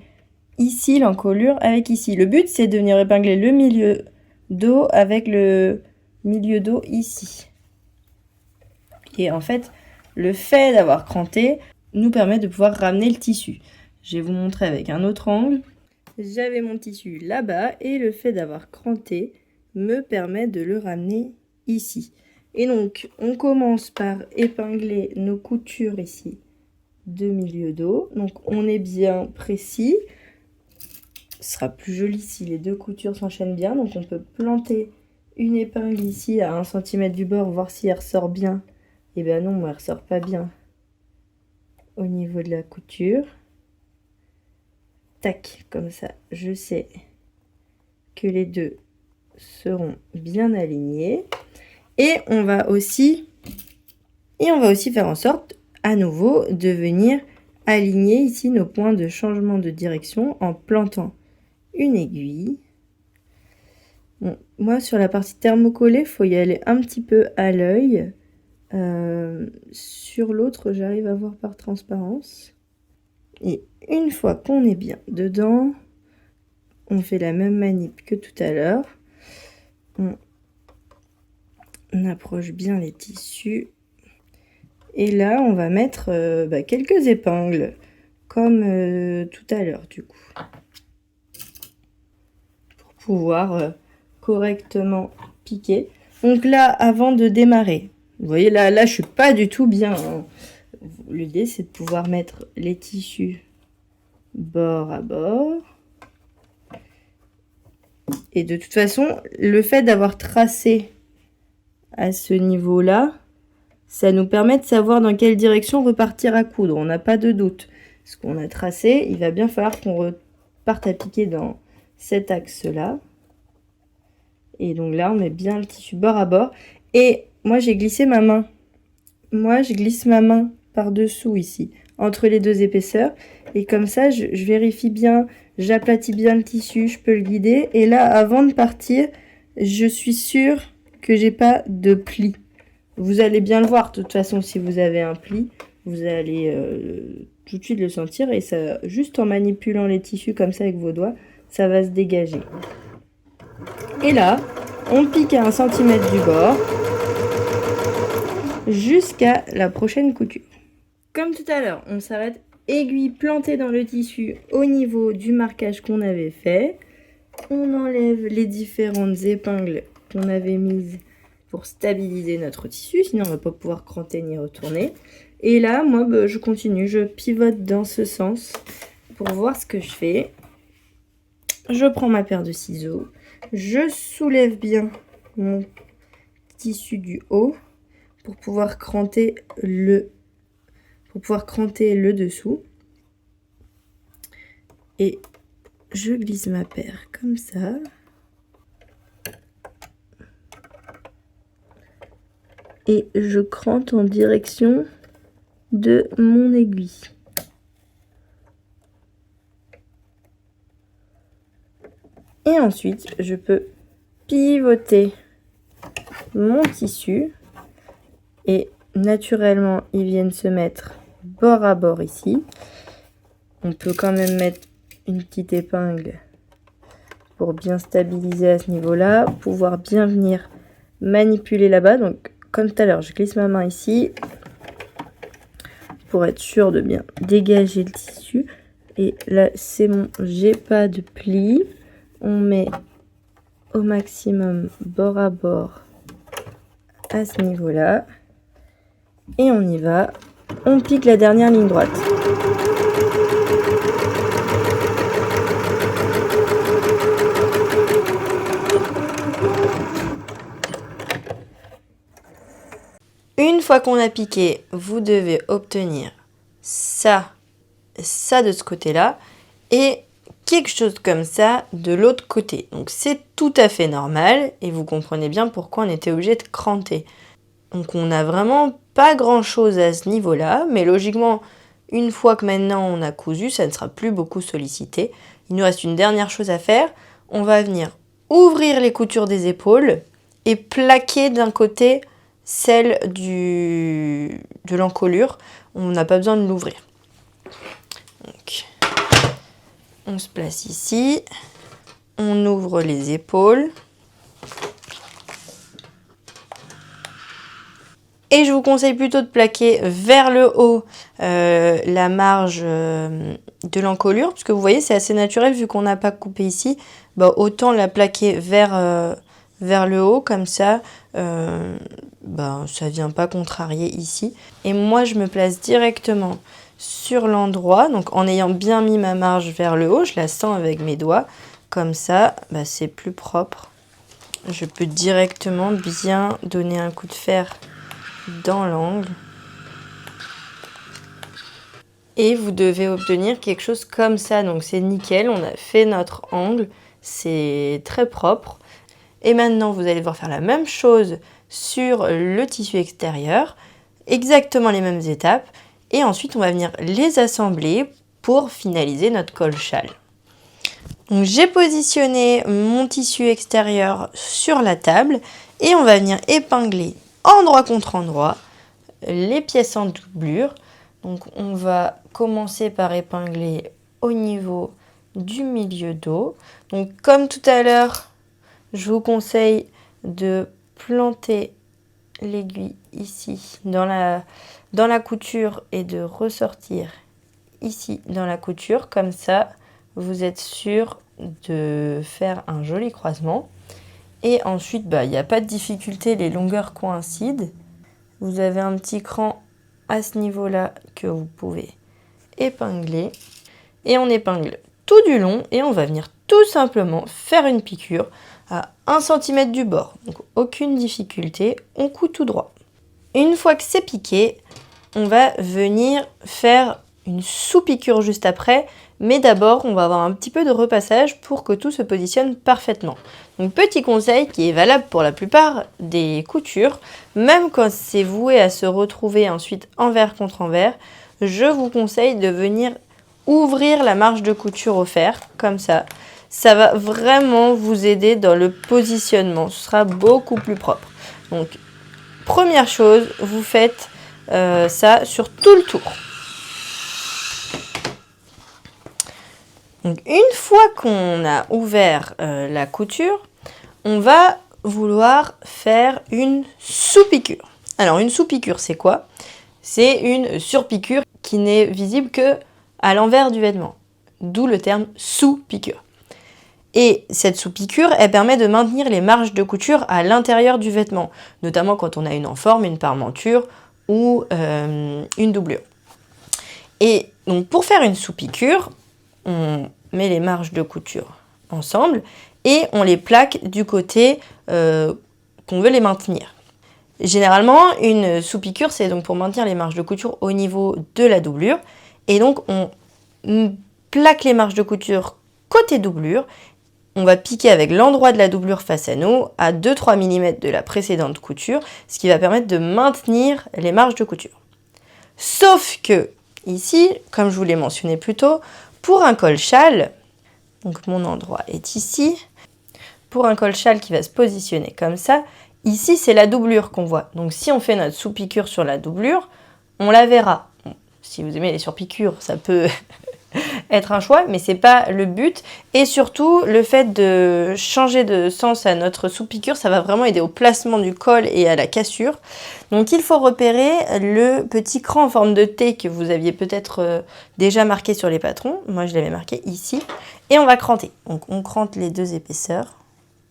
ici l'encolure avec ici. Le but, c'est de venir épingler le milieu dos avec le milieu dos ici. Et en fait, le fait d'avoir cranté nous permet de pouvoir ramener le tissu. Je vais vous montrer avec un autre angle. J'avais mon tissu là-bas et le fait d'avoir cranté me permet de le ramener ici. Et donc, on commence par épingler nos coutures ici de milieu dos. Donc, on est bien précis. Ce sera plus joli si les deux coutures s'enchaînent bien. Donc, on peut planter une épingle ici à 1 cm du bord, voir si elle ressort bien. Et bien non, elle ressort pas bien au niveau de la couture. Tac, comme ça, je sais que les deux seront bien alignés. Et on va aussi faire en sorte, à nouveau, de venir aligner ici nos points de changement de direction en plantant une aiguille. Bon, moi, sur la partie thermocollée, il faut y aller un petit peu à l'œil. Sur l'autre, j'arrive à voir par transparence. Et une fois qu'on est bien dedans, on fait la même manip que tout à l'heure. On approche bien les tissus. Et là, on va mettre quelques épingles, comme tout à l'heure du coup. Pour pouvoir correctement piquer. Donc là, avant de démarrer, vous voyez là je suis pas du tout bien. Hein. L'idée, c'est de pouvoir mettre les tissus bord à bord. Et de toute façon, le fait d'avoir tracé à ce niveau-là, ça nous permet de savoir dans quelle direction repartir à coudre. On n'a pas de doute. Ce qu'on a tracé, il va bien falloir qu'on reparte à piquer dans cet axe-là. Et donc là, on met bien le tissu bord à bord. Et moi, j'ai glissé ma main. Moi, je glisse ma main par-dessous ici, entre les deux épaisseurs. Et comme ça, je vérifie bien, j'aplatis bien le tissu, je peux le guider. Et là, avant de partir, je suis sûre que j'ai pas de pli. Vous allez bien le voir, de toute façon, si vous avez un pli, vous allez tout de suite le sentir. Et ça, juste en manipulant les tissus comme ça avec vos doigts, ça va se dégager. Et là, on pique à 1 cm du bord jusqu'à la prochaine couture. Comme tout à l'heure, on s'arrête aiguille plantée dans le tissu au niveau du marquage qu'on avait fait. On enlève les différentes épingles qu'on avait mises pour stabiliser notre tissu, sinon on ne va pas pouvoir cranter ni retourner. Et là, moi, je continue, je pivote dans ce sens pour voir ce que je fais. Je prends ma paire de ciseaux, je soulève bien mon tissu du haut pour pouvoir cranter le dessous. Et je glisse ma paire comme ça. Et je crante en direction de mon aiguille. Et ensuite, je peux pivoter mon tissu. Et naturellement, ils viennent se mettre bord à bord ici. On peut quand même mettre une petite épingle pour bien stabiliser à ce niveau-là, pouvoir bien venir manipuler là-bas. Donc comme tout à l'heure, je glisse ma main ici pour être sûr de bien dégager le tissu. Et là, c'est bon, j'ai pas de plis. On met au maximum bord à bord à ce niveau-là. Et on y va. On pique la dernière ligne droite. Une fois qu'on a piqué, vous devez obtenir ça de ce côté-là et quelque chose comme ça de l'autre côté. Donc c'est tout à fait normal et vous comprenez bien pourquoi on était obligé de cranter. Donc on n'a vraiment pas grand-chose à ce niveau-là, mais logiquement, une fois que maintenant on a cousu, ça ne sera plus beaucoup sollicité. Il nous reste une dernière chose à faire. On va venir ouvrir les coutures des épaules et plaquer d'un côté celle de l'encolure. On n'a pas besoin de l'ouvrir. Donc, on se place ici. On ouvre les épaules. Et je vous conseille plutôt de plaquer vers le haut la marge de l'encolure, parce que vous voyez, c'est assez naturel vu qu'on n'a pas coupé ici. Bah, autant la plaquer vers le haut, comme ça, ça vient pas contrarier ici. Et moi, je me place directement sur l'endroit, donc en ayant bien mis ma marge vers le haut, je la sens avec mes doigts. Comme ça, c'est plus propre. Je peux directement bien donner un coup de fer dans l'angle et vous devez obtenir quelque chose comme ça. Donc c'est nickel, on a fait notre angle, c'est très propre. Et maintenant vous allez devoir faire la même chose sur le tissu extérieur, exactement les mêmes étapes, et ensuite on va venir les assembler pour finaliser notre col châle. Donc j'ai positionné mon tissu extérieur sur la table et on va venir épingler endroit contre endroit les pièces en doublure. Donc on va commencer par épingler au niveau du milieu dos. Donc comme tout à l'heure, je vous conseille de planter l'aiguille ici dans la couture et de ressortir ici dans la couture. Comme ça, vous êtes sûr de faire un joli croisement. Et ensuite, il n'y a pas de difficulté, les longueurs coïncident. Vous avez un petit cran à ce niveau-là que vous pouvez épingler. Et on épingle tout du long et on va venir tout simplement faire une piqûre à 1 cm du bord. Donc aucune difficulté, on coud tout droit. Une fois que c'est piqué, on va venir faire une sous-piqûre juste après. Mais d'abord, on va avoir un petit peu de repassage pour que tout se positionne parfaitement. Donc petit conseil qui est valable pour la plupart des coutures, même quand c'est voué à se retrouver ensuite envers contre envers, je vous conseille de venir ouvrir la marge de couture au fer, comme ça. Ça va vraiment vous aider dans le positionnement, ce sera beaucoup plus propre. Donc première chose, vous faites ça sur tout le tour. Donc une fois qu'on a ouvert la couture, on va vouloir faire une sous-piqûre. Alors une sous-piqûre, c'est quoi? C'est une surpiqûre qui n'est visible que à l'envers du vêtement, d'où le terme sous-piqûre. Et cette sous-piqûre, elle permet de maintenir les marges de couture à l'intérieur du vêtement, notamment quand on a une enforme, une parmenture ou une doublure. Et donc pour faire une sous-piqûre, on met les marges de couture ensemble et on les plaque du côté qu'on veut les maintenir. Généralement, une sous-piqûre, c'est donc pour maintenir les marges de couture au niveau de la doublure. Et donc, on plaque les marges de couture côté doublure. On va piquer avec l'endroit de la doublure face à nous à 2-3 mm de la précédente couture, ce qui va permettre de maintenir les marges de couture. Sauf que, ici, comme je vous l'ai mentionné plus tôt, pour un col châle, donc mon endroit est ici, pour un col châle qui va se positionner comme ça, ici c'est la doublure qu'on voit. Donc si on fait notre sous-piqûre sur la doublure, on la verra. Bon, si vous aimez les surpiqûres, ça peut être un choix, mais c'est pas le but. Et surtout, le fait de changer de sens à notre sous-piqûre, ça va vraiment aider au placement du col et à la cassure. Donc il faut repérer le petit cran en forme de T que vous aviez peut-être déjà marqué sur les patrons. Moi, je l'avais marqué ici. Et on va cranter. Donc on crante les deux épaisseurs.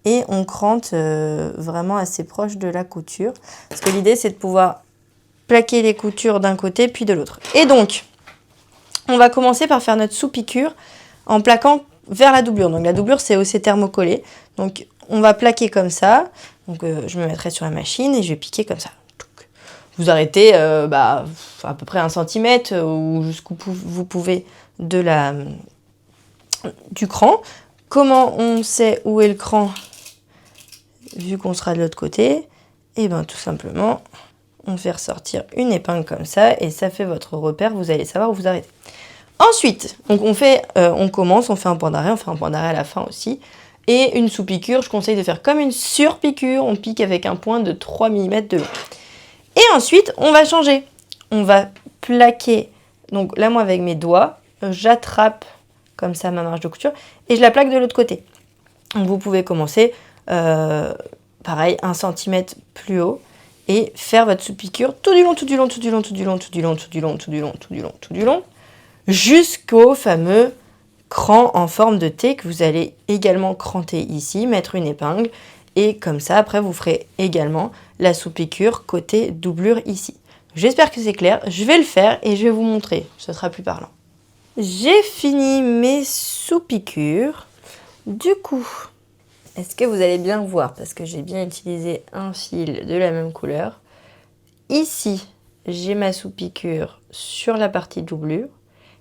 Et on crante vraiment assez proche de la couture. Parce que l'idée, c'est de pouvoir plaquer les coutures d'un côté puis de l'autre. Et donc, on va commencer par faire notre sous-piqûre en plaquant vers la doublure. Donc la doublure, c'est aussi thermocollé. Donc on va plaquer comme ça. Donc je me mettrai sur la machine et je vais piquer comme ça. Vous arrêtez à peu près 1 cm ou jusqu'où vous pouvez du cran. Comment on sait où est le cran vu qu'on sera de l'autre côté? Et bien tout simplement, on fait ressortir une épingle comme ça et ça fait votre repère, vous allez savoir où vous arrêtez. Ensuite, donc on commence, on fait un point d'arrêt, on fait un point d'arrêt à la fin aussi. Et une sous-piqûre, je conseille de faire comme une sur-piqûre, on pique avec un point de 3 mm de long. Et ensuite, on va changer. On va plaquer, donc là moi avec mes doigts, j'attrape comme ça ma marge de couture et je la plaque de l'autre côté. Donc vous pouvez commencer, pareil, 1 cm plus haut et faire votre sous-piqûre tout du long, tout du long, tout du long, tout du long, tout du long, tout du long, tout du long, tout du long, tout du long, jusqu'au fameux cran en forme de T que vous allez également cranter ici, mettre une épingle et comme ça après vous ferez également la sous-piqûre côté doublure ici. J'espère que c'est clair, je vais le faire et je vais vous montrer, ce sera plus parlant. J'ai fini mes sous-piqûres, du coup, est-ce que vous allez bien voir parce que j'ai bien utilisé un fil de la même couleur. Ici, j'ai ma sous-piqûre sur la partie doublure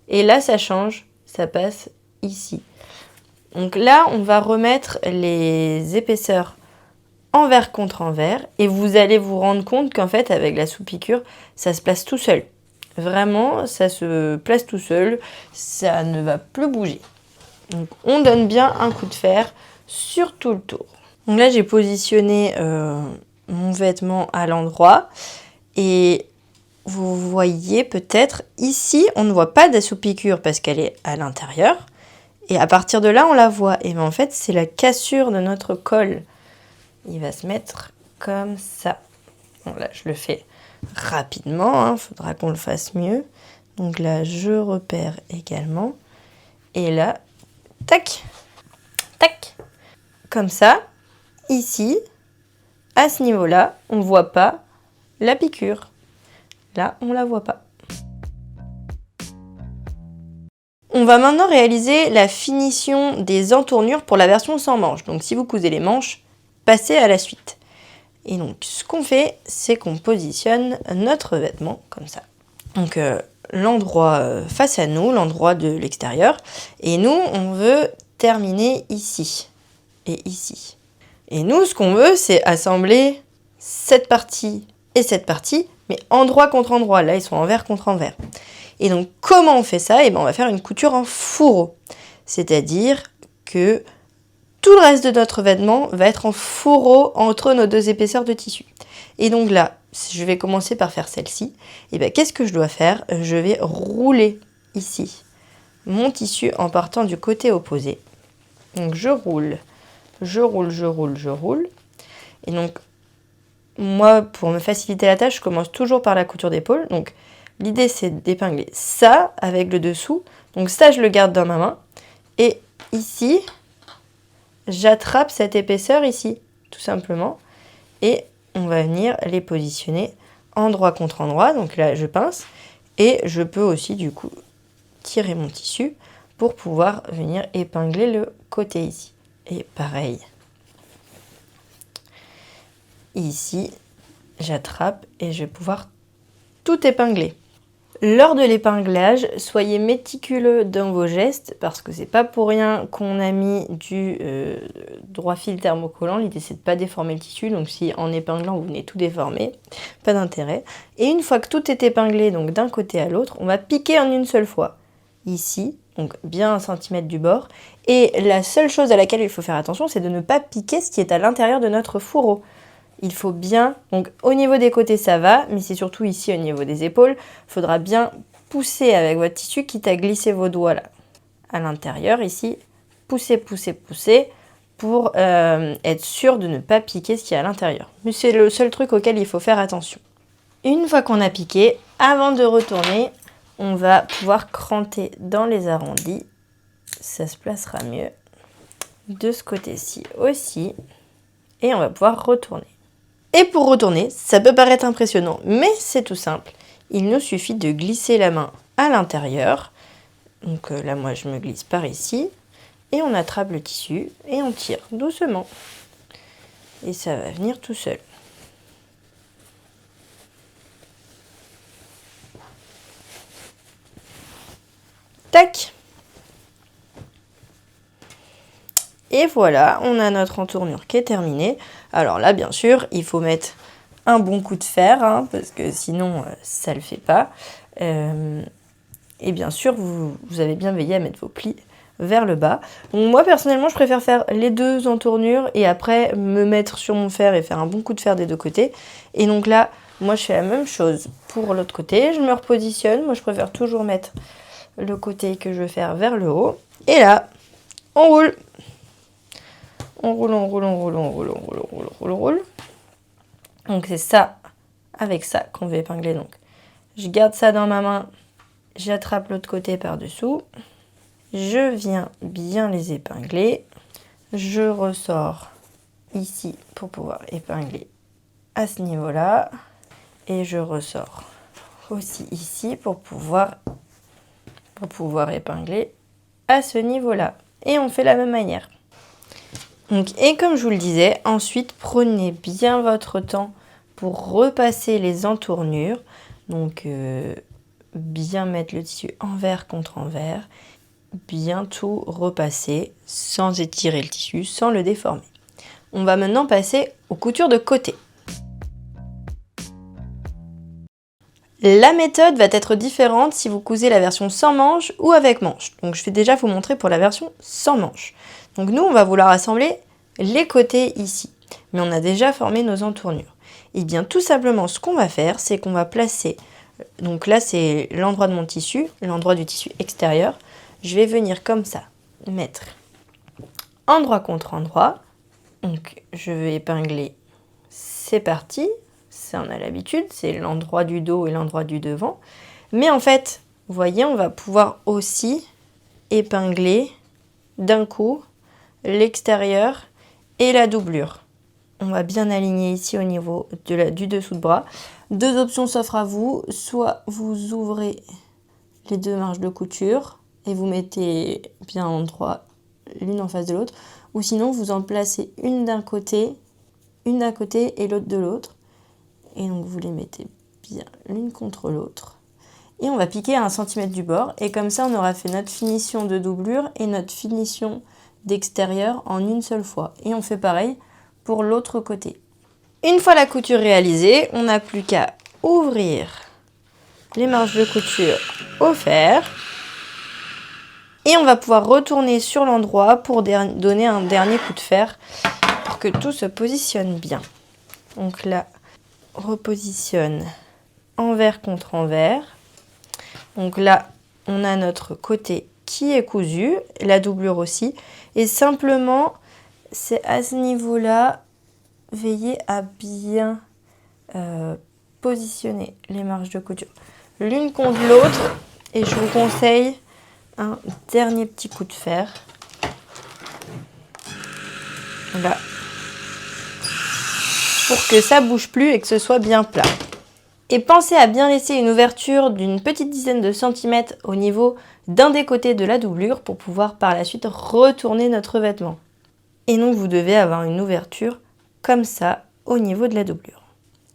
et là ça change, ça passe ici. Donc là, on va remettre les épaisseurs envers contre envers et vous allez vous rendre compte qu'en fait, avec la sous-piqûre, ça se place tout seul. Vraiment, ça se place tout seul, ça ne va plus bouger. Donc on donne bien un coup de fer sur tout le tour. Donc là, j'ai positionné mon vêtement à l'endroit et vous voyez peut-être ici, on ne voit pas de sous-piqûre parce qu'elle est à l'intérieur. Et à partir de là, on la voit. Et bien en fait, c'est la cassure de notre col. Il va se mettre comme ça. Bon, là, je le fais rapidement. Faudra qu'on le fasse mieux. Donc là, je repère également. Et là, tac, tac. Comme ça, ici, à ce niveau-là, on ne voit pas la piqûre. Là, on ne la voit pas. On va maintenant réaliser la finition des entournures pour la version sans manches. Donc si vous cousez les manches, passez à la suite. Et donc ce qu'on fait, c'est qu'on positionne notre vêtement comme ça. Donc l'endroit face à nous, l'endroit de l'extérieur. Et nous, on veut terminer ici et ici. Et nous, ce qu'on veut, c'est assembler cette partie et cette partie, mais endroit contre endroit. Là, ils sont envers contre envers. Et donc, comment on fait ça? On va faire une couture en fourreau. C'est-à-dire que tout le reste de notre vêtement va être en fourreau entre nos deux épaisseurs de tissu. Et donc là, je vais commencer par faire celle-ci. Et bien, qu'est-ce que je dois faire? Je vais rouler ici mon tissu en partant du côté opposé. Donc, je roule, je roule, je roule, je roule. Et donc, moi, pour me faciliter la tâche, je commence toujours par la couture d'épaule. Donc, l'idée, c'est d'épingler ça avec le dessous. Donc ça, je le garde dans ma main. Et ici, j'attrape cette épaisseur ici, tout simplement. Et on va venir les positionner endroit contre endroit. Donc là, je pince. Et je peux aussi, du coup, tirer mon tissu pour pouvoir venir épingler le côté ici. Et pareil. Ici, j'attrape et je vais pouvoir tout épingler. Lors de l'épinglage, soyez méticuleux dans vos gestes parce que c'est pas pour rien qu'on a mis du droit fil thermocollant. L'idée c'est de pas déformer le tissu, donc si en épinglant vous venez tout déformer, pas d'intérêt. Et une fois que tout est épinglé, donc d'un côté à l'autre, on va piquer en une seule fois. Ici, donc bien 1 cm du bord. Et la seule chose à laquelle il faut faire attention, c'est de ne pas piquer ce qui est à l'intérieur de notre fourreau. Il faut bien, donc au niveau des côtés ça va, mais c'est surtout ici au niveau des épaules, il faudra bien pousser avec votre tissu quitte à glisser vos doigts là. à l'intérieur ici, pousser, pousser, pousser, pour être sûr de ne pas piquer ce qu'il y a à l'intérieur. Mais c'est le seul truc auquel il faut faire attention. Une fois qu'on a piqué, avant de retourner, on va pouvoir cranter dans les arrondis. Ça se placera mieux. De ce côté-ci aussi. Et on va pouvoir retourner. Et pour retourner, ça peut paraître impressionnant, mais c'est tout simple. Il nous suffit de glisser la main à l'intérieur. Donc là, moi, je me glisse par ici. Et on attrape le tissu et on tire doucement. Et ça va venir tout seul. Tac! Et voilà, on a notre entournure qui est terminée. Alors là, bien sûr, il faut mettre un bon coup de fer, hein, parce que sinon, ça ne le fait pas. Et bien sûr, vous avez bien veillé à mettre vos plis vers le bas. Donc moi, personnellement, je préfère faire les deux entournures et après me mettre sur mon fer et faire un bon coup de fer des deux côtés. Et donc là, moi, je fais la même chose pour l'autre côté. Je me repositionne. Moi, je préfère toujours mettre le côté que je veux faire vers le haut. Et là, on roule. On roule, on roule, on roule, on roule, on roule, on roule, on roule, on roule. Donc c'est ça, avec ça qu'on veut épingler. Donc je garde ça dans ma main, j'attrape l'autre côté par-dessous. Je viens bien les épingler. Je ressors ici pour pouvoir épingler à ce niveau-là. Et je ressors aussi ici pour pouvoir épingler à ce niveau-là. Et on fait la même manière. Donc, et comme je vous le disais, ensuite prenez bien votre temps pour repasser les entournures. Donc bien mettre le tissu envers contre envers. Bien tout repasser sans étirer le tissu, sans le déformer. On va maintenant passer aux coutures de côté. La méthode va être différente si vous cousez la version sans manche ou avec manche. Donc je vais déjà vous montrer pour la version sans manche. Donc nous, on va vouloir assembler les côtés ici. Mais on a déjà formé nos entournures. Et bien tout simplement, ce qu'on va faire, c'est qu'on va placer... Donc là, c'est l'endroit de mon tissu, l'endroit du tissu extérieur. Je vais venir comme ça, mettre endroit contre endroit. Donc je vais épingler, c'est parti. Ça, on a l'habitude, c'est l'endroit du dos et l'endroit du devant. Mais en fait, vous voyez, on va pouvoir aussi épingler d'un coup l'extérieur et la doublure. On va bien aligner ici au niveau du dessous de bras. Deux options s'offrent à vous. Soit vous ouvrez les deux marges de couture et vous mettez bien en droit l'une en face de l'autre. Ou sinon, vous en placez une d'un côté et l'autre de l'autre. Et donc, vous les mettez bien l'une contre l'autre. Et on va piquer à 1 cm du bord. Et comme ça, on aura fait notre finition de doublure et notre finition d'extérieur en une seule fois. Et on fait pareil pour l'autre côté. Une fois la couture réalisée, on n'a plus qu'à ouvrir les marges de couture au fer. Et on va pouvoir retourner sur l'endroit pour donner un dernier coup de fer pour que tout se positionne bien. Donc là, repositionne envers contre envers. Donc là, on a notre côté qui est cousu, la doublure aussi. Et simplement, c'est à ce niveau-là, veillez à bien positionner les marges de couture l'une contre l'autre. Et je vous conseille un dernier petit coup de fer. Là. Pour que ça bouge plus et que ce soit bien plat. Et pensez à bien laisser une ouverture d'une petite dizaine de centimètres au niveau d'un des côtés de la doublure pour pouvoir par la suite retourner notre vêtement. Et donc vous devez avoir une ouverture comme ça au niveau de la doublure.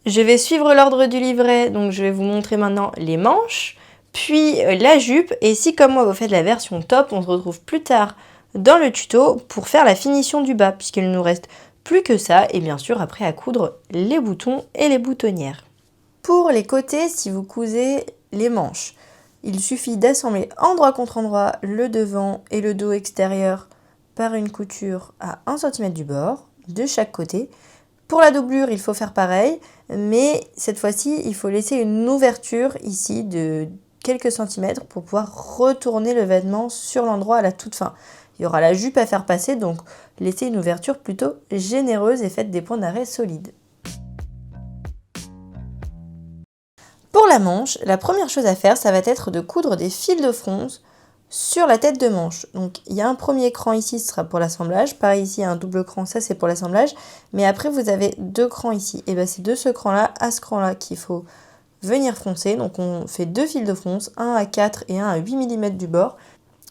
Je vais suivre l'ordre du livret, donc je vais vous montrer maintenant les manches, puis la jupe. Et si comme moi vous faites la version top, on se retrouve plus tard dans le tuto pour faire la finition du bas, puisqu'il ne nous reste plus que ça, et bien sûr après à coudre les boutons et les boutonnières. Pour les côtés, si vous cousez les manches, il suffit d'assembler endroit contre endroit le devant et le dos extérieur par une couture à 1 cm du bord, de chaque côté. Pour la doublure, il faut faire pareil, mais cette fois-ci, il faut laisser une ouverture ici de quelques centimètres pour pouvoir retourner le vêtement sur l'endroit à la toute fin. Il y aura la jupe à faire passer, donc laissez une ouverture plutôt généreuse et faites des points d'arrêt solides. Pour la manche, la première chose à faire, ça va être de coudre des fils de fronce sur la tête de manche. Donc il y a un premier cran ici, ce sera pour l'assemblage. Pareil ici, il y a un double cran, ça c'est pour l'assemblage. Mais après, vous avez 2 crans ici. Et bien c'est de ce cran-là à ce cran-là qu'il faut venir froncer. Donc on fait 2 fils de fronce, un à 4 et un à 8 mm du bord.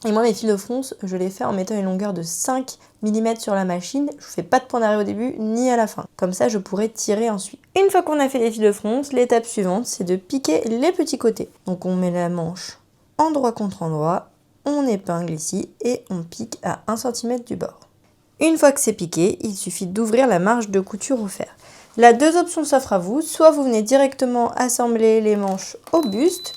Et moi, mes fils de fronce, je les fais en mettant une longueur de 5 mm sur la machine. Je ne fais pas de point d'arrêt au début ni à la fin. Comme ça, je pourrai tirer ensuite. Une fois qu'on a fait les fils de fronce, l'étape suivante, c'est de piquer les petits côtés. Donc on met la manche endroit contre endroit, on épingle ici et on pique à 1 cm du bord. Une fois que c'est piqué, il suffit d'ouvrir la marge de couture au fer. Là, 2 options s'offrent à vous. Soit vous venez directement assembler les manches au buste,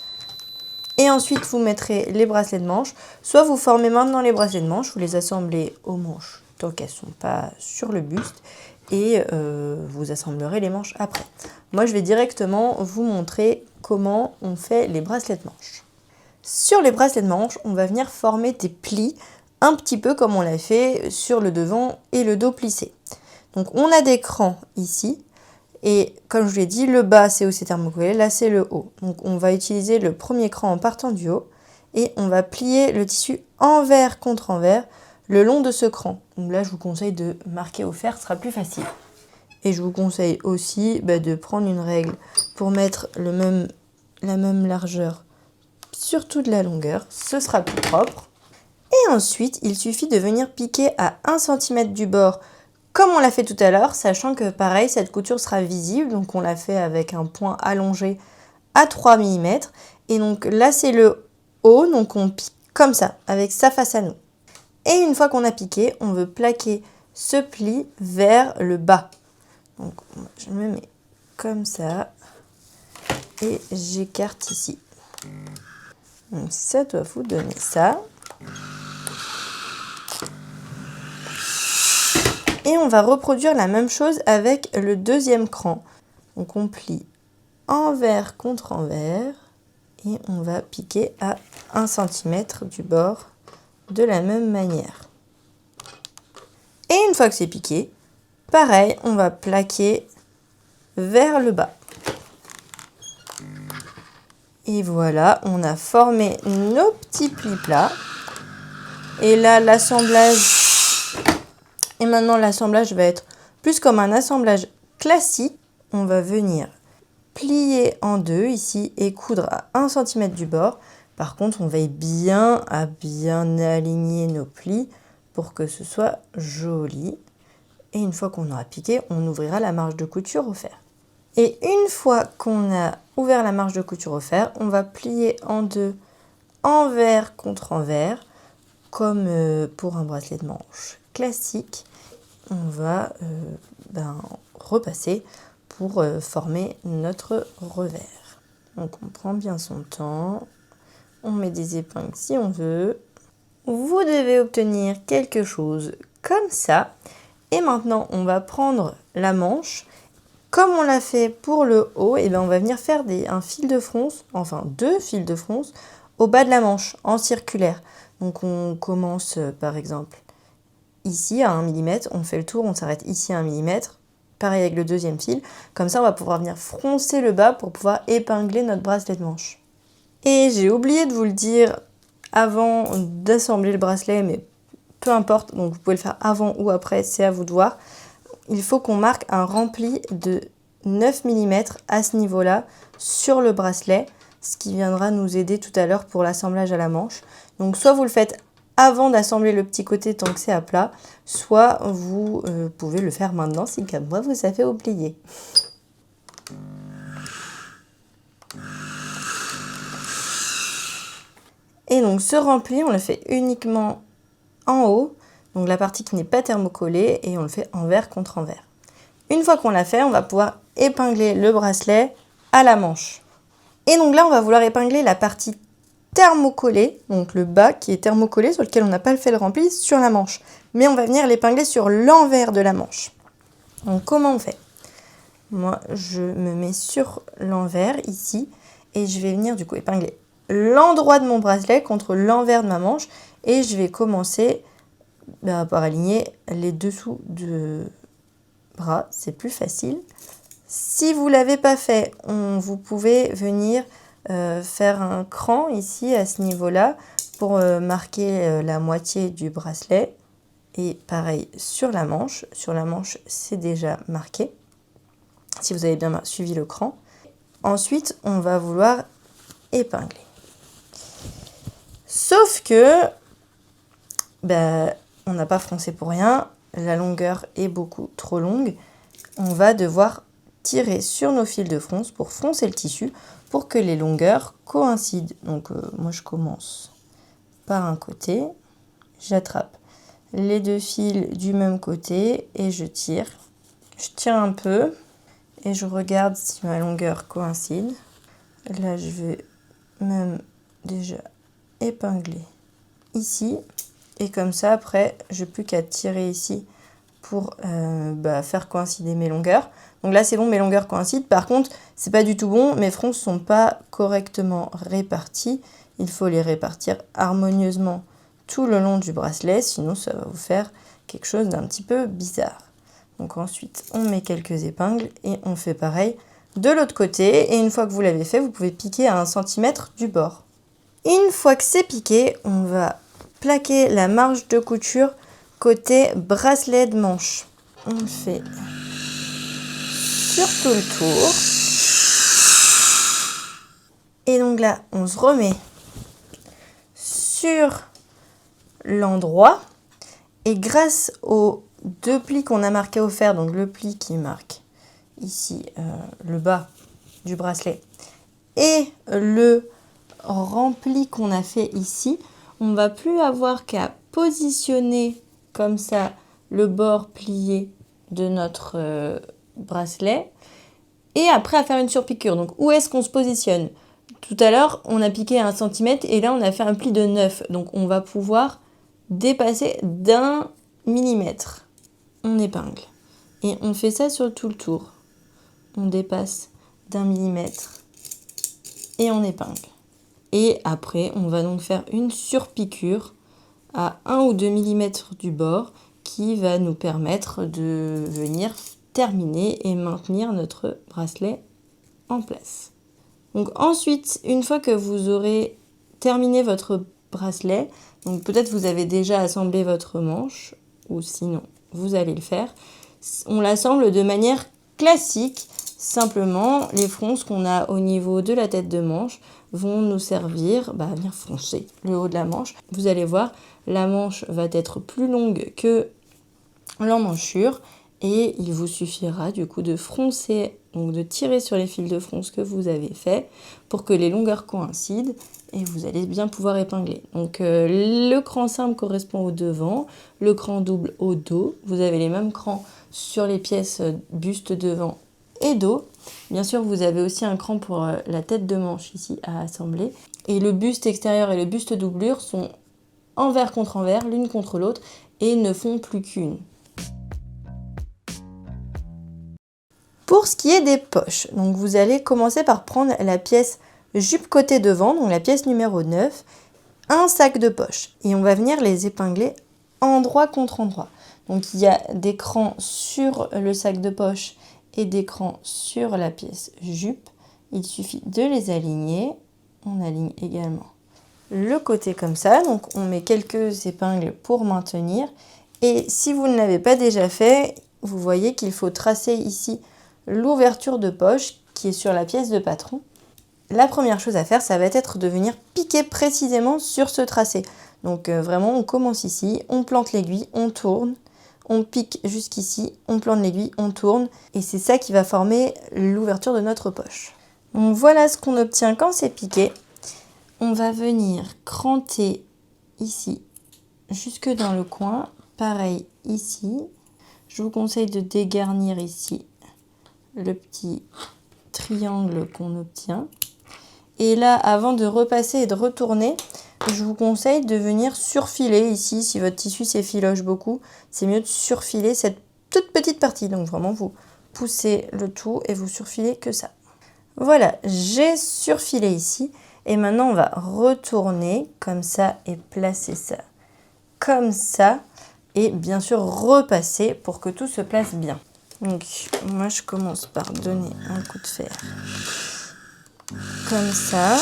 et ensuite, vous mettrez les bracelets de manches. Soit vous formez maintenant les bracelets de manches, vous les assemblez aux manches tant qu'elles ne sont pas sur le buste. Et vous assemblerez les manches après. Moi, je vais directement vous montrer comment on fait les bracelets de manches. Sur les bracelets de manches, on va venir former des plis, un petit peu comme on l'a fait sur le devant et le dos plissé. Donc, on a des crans ici. Et comme je vous l'ai dit, le bas c'est où c'est thermocollé, là c'est le haut. Donc on va utiliser le premier cran en partant du haut et on va plier le tissu envers contre envers le long de ce cran. Donc là je vous conseille de marquer au fer, ce sera plus facile. Et je vous conseille aussi de prendre une règle pour mettre la même largeur sur toute la longueur, ce sera plus propre. Et ensuite il suffit de venir piquer à 1 cm du bord comme on l'a fait tout à l'heure, sachant que pareil, cette couture sera visible, donc on l'a fait avec un point allongé à 3 mm. Et donc là, c'est le haut, donc on pique comme ça, avec sa face à nous. Et une fois qu'on a piqué, on veut plaquer ce pli vers le bas. Donc je me mets comme ça et j'écarte ici. Donc ça doit vous donner ça. Et on va reproduire la même chose avec le deuxième cran. Donc on plie envers contre envers et on va piquer à 1 cm du bord de la même manière. Et une fois que c'est piqué, pareil, on va plaquer vers le bas. Et voilà, on a formé nos petits plis plats. Et là, l'assemblage... Et maintenant, l'assemblage va être plus comme un assemblage classique. On va venir plier en deux ici et coudre à 1 cm du bord. Par contre, on veille bien à bien aligner nos plis pour que ce soit joli. Et une fois qu'on aura piqué, on ouvrira la marge de couture au fer. Et une fois qu'on a ouvert la marge de couture au fer, on va plier en deux envers contre envers, comme pour un bracelet de manche classique. On va repasser pour former notre revers. Donc on prend bien son temps, on met des épingles si on veut. Vous devez obtenir quelque chose comme ça. Et maintenant on va prendre la manche. Comme on l'a fait pour le haut, et on va venir faire un fil de fronce, enfin 2 fils de fronce, au bas de la manche, en circulaire. Donc on commence par exemple ici à 1 mm, on fait le tour, on s'arrête ici à 1 mm. Pareil avec le deuxième fil. Comme ça, on va pouvoir venir froncer le bas pour pouvoir épingler notre bracelet de manche. Et j'ai oublié de vous le dire avant d'assembler le bracelet, mais peu importe, donc vous pouvez le faire avant ou après, c'est à vous de voir. Il faut qu'on marque un rempli de 9 mm à ce niveau-là sur le bracelet, ce qui viendra nous aider tout à l'heure pour l'assemblage à la manche. Donc soit vous le faites avant d'assembler le petit côté tant que c'est à plat, soit vous pouvez le faire maintenant si comme moi vous avez oublié. Et donc ce rempli, on le fait uniquement en haut, donc la partie qui n'est pas thermocollée, et on le fait envers contre envers. Une fois qu'on l'a fait, on va pouvoir épingler le bracelet à la manche. Et donc là, on va vouloir épingler la partie thermocollée, donc le bas qui est thermocollé sur lequel on n'a pas fait le rempli sur la manche. Mais on va venir l'épingler sur l'envers de la manche. Donc comment on fait? Moi, je me mets sur l'envers ici et je vais venir du coup épingler l'endroit de mon bracelet contre l'envers de ma manche et je vais commencer par aligner les dessous de bras, c'est plus facile. Si vous ne l'avez pas fait, vous pouvez venir faire un cran ici à ce niveau-là pour marquer la moitié du bracelet. Et pareil sur la manche c'est déjà marqué, si vous avez bien suivi le cran. Ensuite, on va vouloir épingler. Sauf que, on n'a pas froncé pour rien, la longueur est beaucoup trop longue. On va devoir tirer sur nos fils de fronce pour froncer le tissu pour que les longueurs coïncident. Donc moi je commence par un côté, j'attrape les deux fils du même côté et je tire. Je tire un peu et je regarde si ma longueur coïncide. Là je vais même déjà épingler ici et comme ça après j'ai plus qu'à tirer ici pour faire coïncider mes longueurs. Donc là c'est bon, mes longueurs coïncident. Par contre c'est pas du tout bon, mes fronces sont pas correctement réparties. Il faut les répartir harmonieusement tout le long du bracelet, sinon ça va vous faire quelque chose d'un petit peu bizarre. Donc ensuite on met quelques épingles et on fait pareil de l'autre côté. Et une fois que vous l'avez fait, vous pouvez piquer à 1 cm du bord. Une fois que c'est piqué, on va plaquer la marge de couture côté bracelet de manche. On le fait sur tout le tour. Et donc là, on se remet sur l'endroit. Et grâce aux 2 plis qu'on a marqués au fer, donc le pli qui marque ici le bas du bracelet et le rempli qu'on a fait ici, on va plus avoir qu'à positionner comme ça le bord plié de notre bracelet et après à faire une surpiqûre. Donc où est-ce qu'on se positionne? Tout à l'heure on a piqué à 1 cm et là on a fait un pli de 9, donc on va pouvoir dépasser d'1 millimètre. On épingle et on fait ça sur tout le tour. On dépasse d'1 millimètre et on épingle. Et après, on va donc faire une surpiqûre à 1 ou 2 mm du bord qui va nous permettre de venir terminer et maintenir notre bracelet en place. Donc ensuite, une fois que vous aurez terminé votre bracelet, donc peut-être vous avez déjà assemblé votre manche, ou sinon vous allez le faire, on l'assemble de manière classique. Simplement, les fronces qu'on a au niveau de la tête de manche vont nous servir à venir froncer le haut de la manche. Vous allez voir, la manche va être plus longue que l'emmanchure et il vous suffira du coup de froncer, donc de tirer sur les fils de fronce que vous avez fait pour que les longueurs coïncident et vous allez bien pouvoir épingler. Donc le cran simple correspond au devant, le cran double au dos. Vous avez les mêmes crans sur les pièces buste devant et dos. Bien sûr, vous avez aussi un cran pour la tête de manche ici à assembler. Et le buste extérieur et le buste doublure sont envers contre envers, l'une contre l'autre, et ne font plus qu'une. Pour ce qui est des poches, donc vous allez commencer par prendre la pièce jupe côté devant, donc la pièce numéro 9, un sac de poche. Et on va venir les épingler endroit contre endroit. Donc il y a des crans sur le sac de poche et des crans sur la pièce jupe. Il suffit de les aligner. On aligne également le côté comme ça. Donc on met quelques épingles pour maintenir. Et si vous ne l'avez pas déjà fait, vous voyez qu'il faut tracer ici l'ouverture de poche qui est sur la pièce de patron. La première chose à faire, ça va être de venir piquer précisément sur ce tracé. Donc vraiment, on commence ici, on plante l'aiguille, on tourne, on pique jusqu'ici, on plante l'aiguille, on tourne. Et c'est ça qui va former l'ouverture de notre poche. Donc voilà ce qu'on obtient quand c'est piqué. On va venir cranter ici, jusque dans le coin. Pareil ici. Je vous conseille de dégarnir ici le petit triangle qu'on obtient. Et là, avant de repasser et de retourner, je vous conseille de venir surfiler ici. Si votre tissu s'effiloche beaucoup, c'est mieux de surfiler cette toute petite partie. Donc vraiment, vous poussez le tout et vous surfilez que ça. Voilà, j'ai surfilé ici. Et maintenant, on va retourner comme ça et placer ça comme ça. Et bien sûr, repasser pour que tout se place bien. Donc, moi, je commence par donner un coup de fer. Comme ça.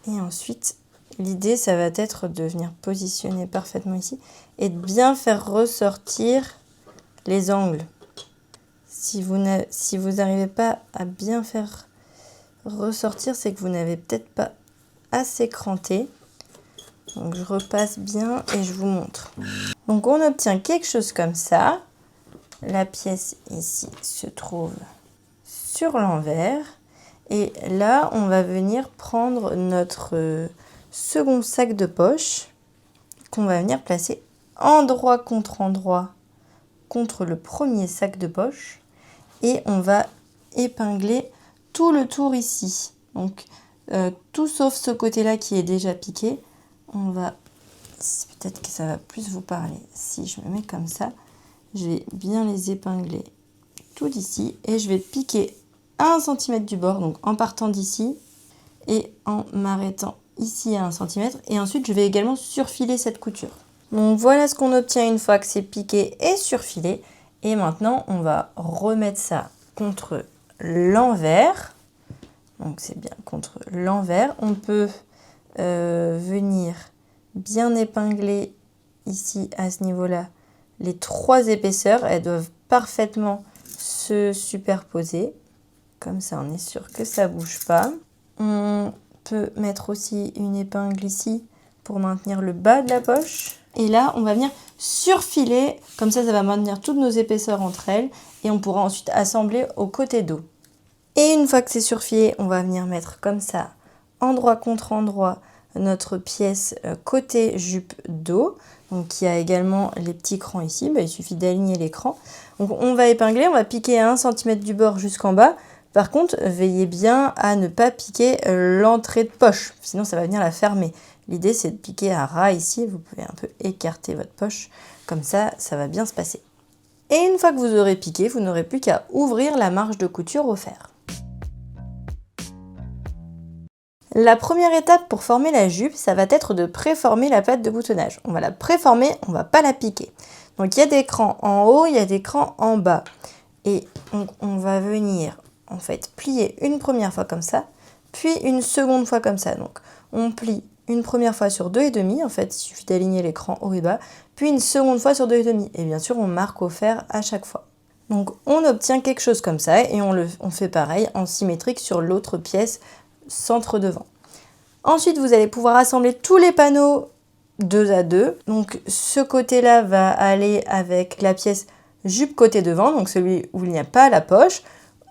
Et ensuite, l'idée, ça va être de venir positionner parfaitement ici et de bien faire ressortir les angles. Si vous n'arrivez pas à bien faire ressortir, c'est que vous n'avez peut-être pas assez cranté. Donc je repasse bien et je vous montre. Donc on obtient quelque chose comme ça. La pièce ici se trouve sur l'envers. Et là, on va venir prendre notre second sac de poche qu'on va venir placer endroit contre le premier sac de poche. Et on va épingler tout le tour ici. Donc tout sauf ce côté-là qui est déjà piqué. On va, peut-être que ça va plus vous parler. Si je me mets comme ça, je vais bien les épingler tout d'ici et je vais piquer 1 cm du bord, donc en partant d'ici et en m'arrêtant ici à 1 cm. Et ensuite, je vais également surfiler cette couture. Donc voilà ce qu'on obtient une fois que c'est piqué et surfilé. Et maintenant, on va remettre ça contre l'envers. Donc c'est bien contre l'envers. On peut venir bien épingler ici à ce niveau-là les 3 épaisseurs. Elles doivent parfaitement se superposer. Comme ça, on est sûr que ça ne bouge pas. On peut mettre aussi une épingle ici pour maintenir le bas de la poche. Et là, on va venir surfiler. Comme ça, ça va maintenir toutes nos épaisseurs entre elles. Et on pourra ensuite assembler au côté dos. Et une fois que c'est surfilé, on va venir mettre comme ça, endroit contre endroit, notre pièce côté jupe dos. Donc il y a également les petits crans ici. Il suffit d'aligner les crans. Donc on va épingler, on va piquer à 1 cm du bord jusqu'en bas. Par contre, veillez bien à ne pas piquer l'entrée de poche, sinon ça va venir la fermer. L'idée, c'est de piquer à ras ici. Vous pouvez un peu écarter votre poche. Comme ça, ça va bien se passer. Et une fois que vous aurez piqué, vous n'aurez plus qu'à ouvrir la marge de couture au fer. La première étape pour former la jupe, ça va être de préformer la patte de boutonnage. On va la préformer, on ne va pas la piquer. Donc il y a des crans en haut, il y a des crans en bas. Et on va venir en fait plier une première fois comme ça, puis une seconde fois comme ça. Donc on plie une première fois sur 2,5, en fait il suffit d'aligner les crans haut et bas, puis une seconde fois sur 2,5. Et bien sûr on marque au fer à chaque fois. Donc on obtient quelque chose comme ça et on fait pareil en symétrique sur l'autre pièce centre devant. Ensuite vous allez pouvoir assembler tous les panneaux 2 à 2. Donc ce côté-là va aller avec la pièce jupe côté devant, donc celui où il n'y a pas la poche.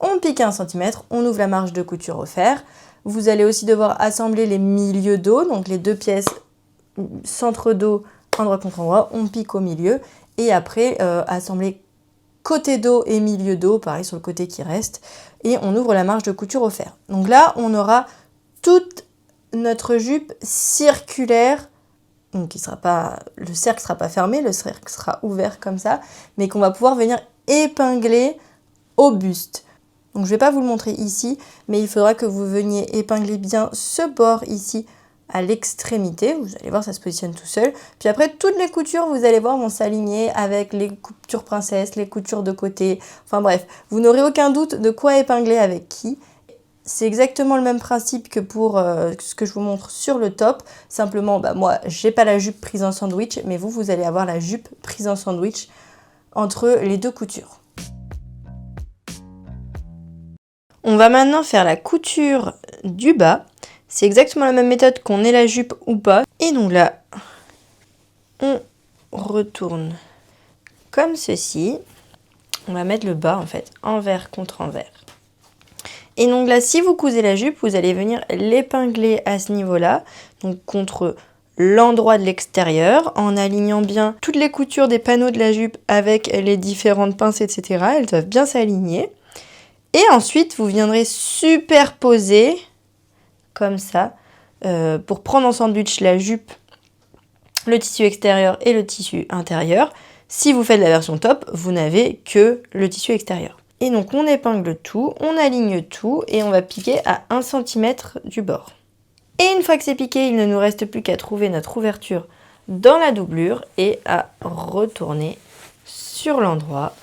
On pique 1 cm, on ouvre la marge de couture au fer. Vous allez aussi devoir assembler les milieux dos, donc les 2 pièces centre dos, endroit contre endroit, on pique au milieu. Et après, assembler côté dos et milieu dos, pareil sur le côté qui reste. Et on ouvre la marge de couture au fer. Donc là, on aura toute notre jupe circulaire. Donc le cercle ne sera pas fermé, le cercle sera ouvert comme ça, mais qu'on va pouvoir venir épingler au buste. Donc je ne vais pas vous le montrer ici, mais il faudra que vous veniez épingler bien ce bord ici à l'extrémité. Vous allez voir, ça se positionne tout seul. Puis après, toutes les coutures, vous allez voir, vont s'aligner avec les coutures princesse, les coutures de côté. Enfin bref, vous n'aurez aucun doute de quoi épingler avec qui. C'est exactement le même principe que pour ce que je vous montre sur le top. Simplement, moi, j'ai pas la jupe prise en sandwich, mais vous allez avoir la jupe prise en sandwich entre les 2 coutures. On va maintenant faire la couture du bas. C'est exactement la même méthode qu'on ait la jupe ou pas. Et donc là, on retourne comme ceci. On va mettre le bas en fait, envers contre envers. Et donc là, si vous cousez la jupe, vous allez venir l'épingler à ce niveau-là, donc contre l'endroit de l'extérieur, en alignant bien toutes les coutures des panneaux de la jupe avec les différentes pinces, etc. Elles doivent bien s'aligner. Et ensuite, vous viendrez superposer, comme ça, pour prendre en sandwich la jupe, le tissu extérieur et le tissu intérieur. Si vous faites la version top, vous n'avez que le tissu extérieur. Et donc on épingle tout, on aligne tout et on va piquer à 1 cm du bord. Et une fois que c'est piqué, il ne nous reste plus qu'à trouver notre ouverture dans la doublure et à retourner sur l'endroit.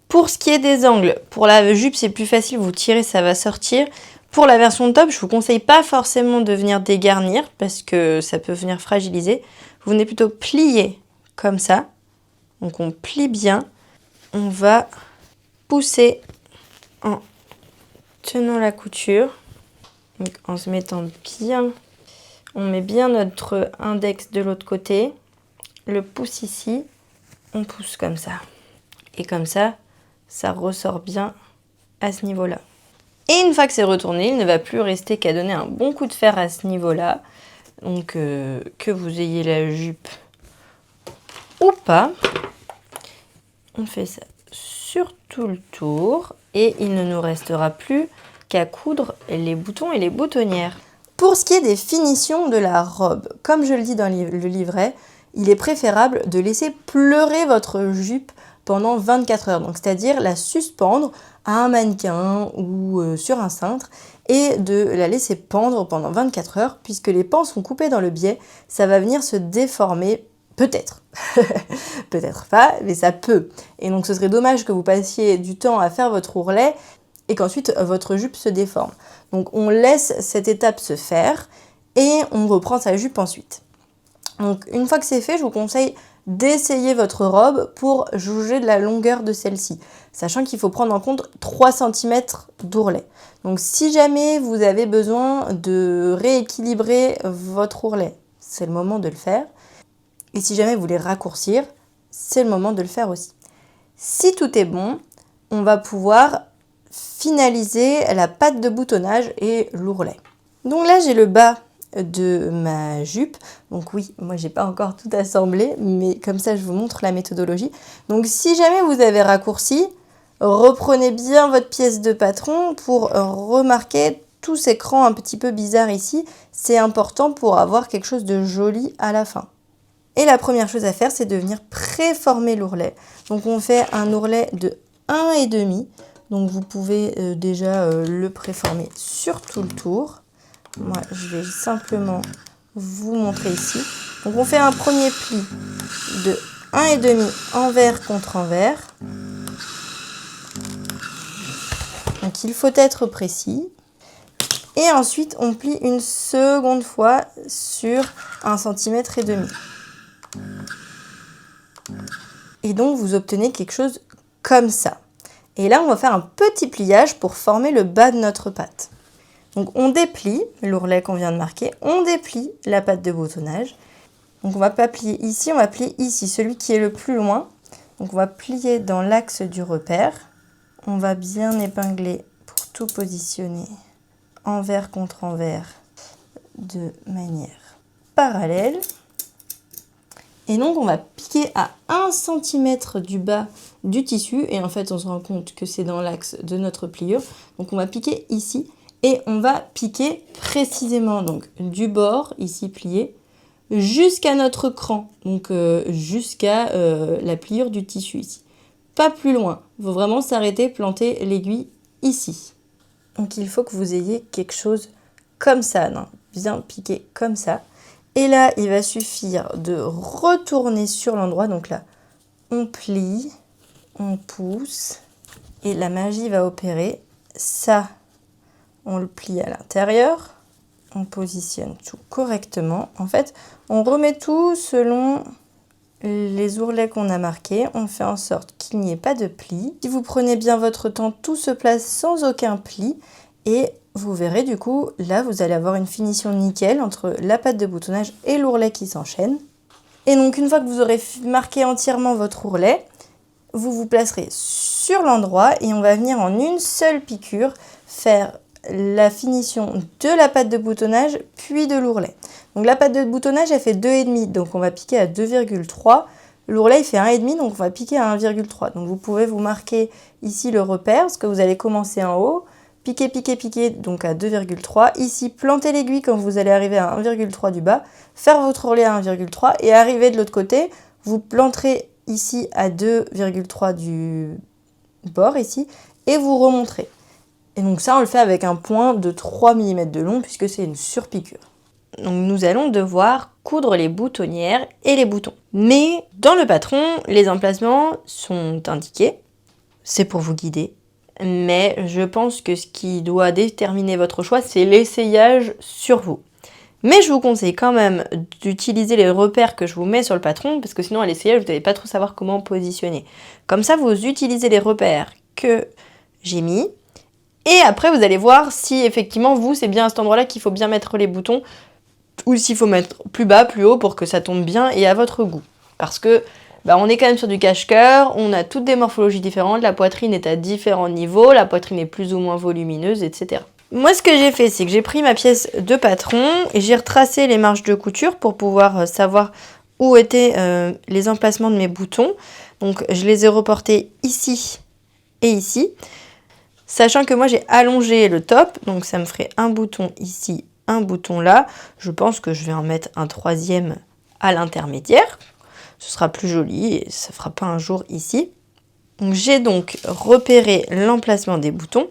Pour ce qui est des angles, pour la jupe c'est plus facile, vous tirez, ça va sortir. Pour la version top, je vous conseille pas forcément de venir dégarnir parce que ça peut venir fragiliser. Vous venez plutôt plier comme ça. Donc on plie bien. On va pousser en tenant la couture. Donc en se mettant bien, on met bien notre index de l'autre côté. Le pouce ici, on pousse comme ça. Et comme ça, ça ressort bien à ce niveau-là. Et une fois que c'est retourné, il ne va plus rester qu'à donner un bon coup de fer à ce niveau-là. Donc que vous ayez la jupe ou pas. On fait ça sur tout le tour et il ne nous restera plus qu'à coudre les boutons et les boutonnières. Pour ce qui est des finitions de la robe, comme je le dis dans le livret, il est préférable de laisser pleurer votre jupe pendant 24 heures, donc c'est-à-dire la suspendre à un mannequin ou sur un cintre et de la laisser pendre pendant 24 heures puisque les pans sont coupés dans le biais, ça va venir se déformer, peut-être, peut-être pas, mais ça peut. Et donc ce serait dommage que vous passiez du temps à faire votre ourlet et qu'ensuite votre jupe se déforme. Donc on laisse cette étape se faire et on reprend sa jupe ensuite. Donc une fois que c'est fait, je vous conseille d'essayer votre robe pour juger de la longueur de celle-ci, sachant qu'il faut prendre en compte 3 cm d'ourlet. Donc si jamais vous avez besoin de rééquilibrer votre ourlet, c'est le moment de le faire. Et si jamais vous voulez raccourcir, c'est le moment de le faire aussi. Si tout est bon, on va pouvoir finaliser la patte de boutonnage et l'ourlet. Donc là, j'ai le bas de ma jupe. Donc oui, moi j'ai pas encore tout assemblé, mais comme ça je vous montre la méthodologie. Donc si jamais vous avez raccourci, reprenez bien votre pièce de patron pour remarquer tous ces crans un petit peu bizarres ici. C'est important pour avoir quelque chose de joli à la fin. Et la première chose à faire, c'est de venir préformer l'ourlet. Donc on fait un ourlet de 1,5. Donc vous pouvez déjà le préformer sur tout le tour. Moi, je vais simplement vous montrer ici. Donc on fait un premier pli de 1,5 envers contre envers. Donc il faut être précis. Et ensuite, on plie une seconde fois sur 1,5 cm. Et donc, vous obtenez quelque chose comme ça. Et là, on va faire un petit pliage pour former le bas de notre patte. Donc, on déplie l'ourlet qu'on vient de marquer. On déplie la patte de boutonnage. Donc, on va pas plier ici, on va plier ici, celui qui est le plus loin. Donc, on va plier dans l'axe du repère. On va bien épingler pour tout positionner envers contre envers de manière parallèle. Et donc on va piquer à 1 cm du bas du tissu et en fait on se rend compte que c'est dans l'axe de notre pliure. Donc on va piquer ici et on va piquer précisément donc du bord ici plié jusqu'à notre cran, donc jusqu'à la pliure du tissu ici. Pas plus loin, il faut vraiment s'arrêter, planter l'aiguille ici. Donc il faut que vous ayez quelque chose comme ça, non, bien piqué comme ça. Et là, il va suffire de retourner sur l'endroit. Donc là, on plie, on pousse et la magie va opérer. Ça, on le plie à l'intérieur. On positionne tout correctement. En fait, on remet tout selon les ourlets qu'on a marqués. On fait en sorte qu'il n'y ait pas de pli. Si vous prenez bien votre temps, tout se place sans aucun pli. Et vous verrez du coup, là vous allez avoir une finition nickel entre la patte de boutonnage et l'ourlet qui s'enchaîne. Et donc une fois que vous aurez marqué entièrement votre ourlet, vous vous placerez sur l'endroit et on va venir en une seule piqûre faire la finition de la patte de boutonnage puis de l'ourlet. Donc la patte de boutonnage elle fait 2,5, donc on va piquer à 2,3. L'ourlet il fait 1,5, donc on va piquer à 1,3. Donc vous pouvez vous marquer ici le repère parce que vous allez commencer en haut. Piquer, piquer, piquer, donc à 2,3. Ici, planter l'aiguille quand vous allez arriver à 1,3 du bas. Faire votre ourlet à 1,3 et arriver de l'autre côté. Vous planterez ici à 2,3 du bord, ici. et vous remonterez. Et donc ça, on le fait avec un point de 3 mm de long puisque c'est une surpiqûre. Donc nous allons devoir coudre les boutonnières et les boutons. Mais dans le patron, les emplacements sont indiqués. C'est pour vous guider. Mais je pense que ce qui doit déterminer votre choix, c'est l'essayage sur vous. Mais je vous conseille quand même d'utiliser les repères que je vous mets sur le patron, parce que sinon à l'essayage, vous n'allez pas trop savoir comment positionner. Comme ça, vous utilisez les repères que j'ai mis, et après vous allez voir si effectivement vous, c'est bien à cet endroit-là qu'il faut bien mettre les boutons, ou s'il faut mettre plus bas, plus haut pour que ça tombe bien et à votre goût. Parce que on est quand même sur du cache-cœur, on a toutes des morphologies différentes, la poitrine est à différents niveaux, la poitrine est plus ou moins volumineuse, etc. Moi, ce que j'ai fait, c'est que j'ai pris ma pièce de patron et j'ai retracé les marges de couture pour pouvoir savoir où étaient les emplacements de mes boutons. Donc, je les ai reportés ici et ici. Sachant que moi, j'ai allongé le top, donc ça me ferait un bouton ici, un bouton là. Je pense que je vais en mettre un troisième à l'intermédiaire. Ce sera plus joli et ça fera pas un jour ici. Donc, j'ai donc repéré l'emplacement des boutons.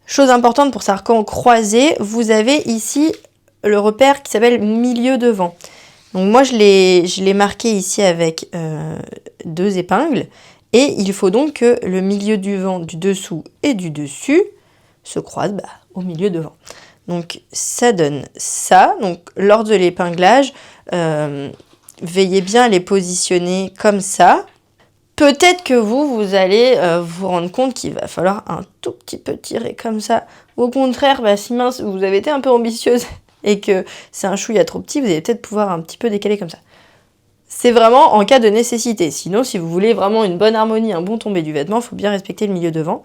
Chose importante pour savoir quand croiser, vous avez ici le repère qui s'appelle milieu devant. Donc moi je l'ai marqué ici avec 2 épingles et il faut donc que le milieu du vent du dessous et du dessus se croisent au milieu devant. Donc ça donne ça. Donc lors de l'épinglage, veillez bien à les positionner comme ça. Peut-être que vous allez vous rendre compte qu'il va falloir un tout petit peu tirer comme ça. Au contraire, si mince, vous avez été un peu ambitieuse et que c'est un chouïa trop petit, vous allez peut-être pouvoir un petit peu décaler comme ça. C'est vraiment en cas de nécessité. Sinon, si vous voulez vraiment une bonne harmonie, un bon tombé du vêtement, il faut bien respecter le milieu devant.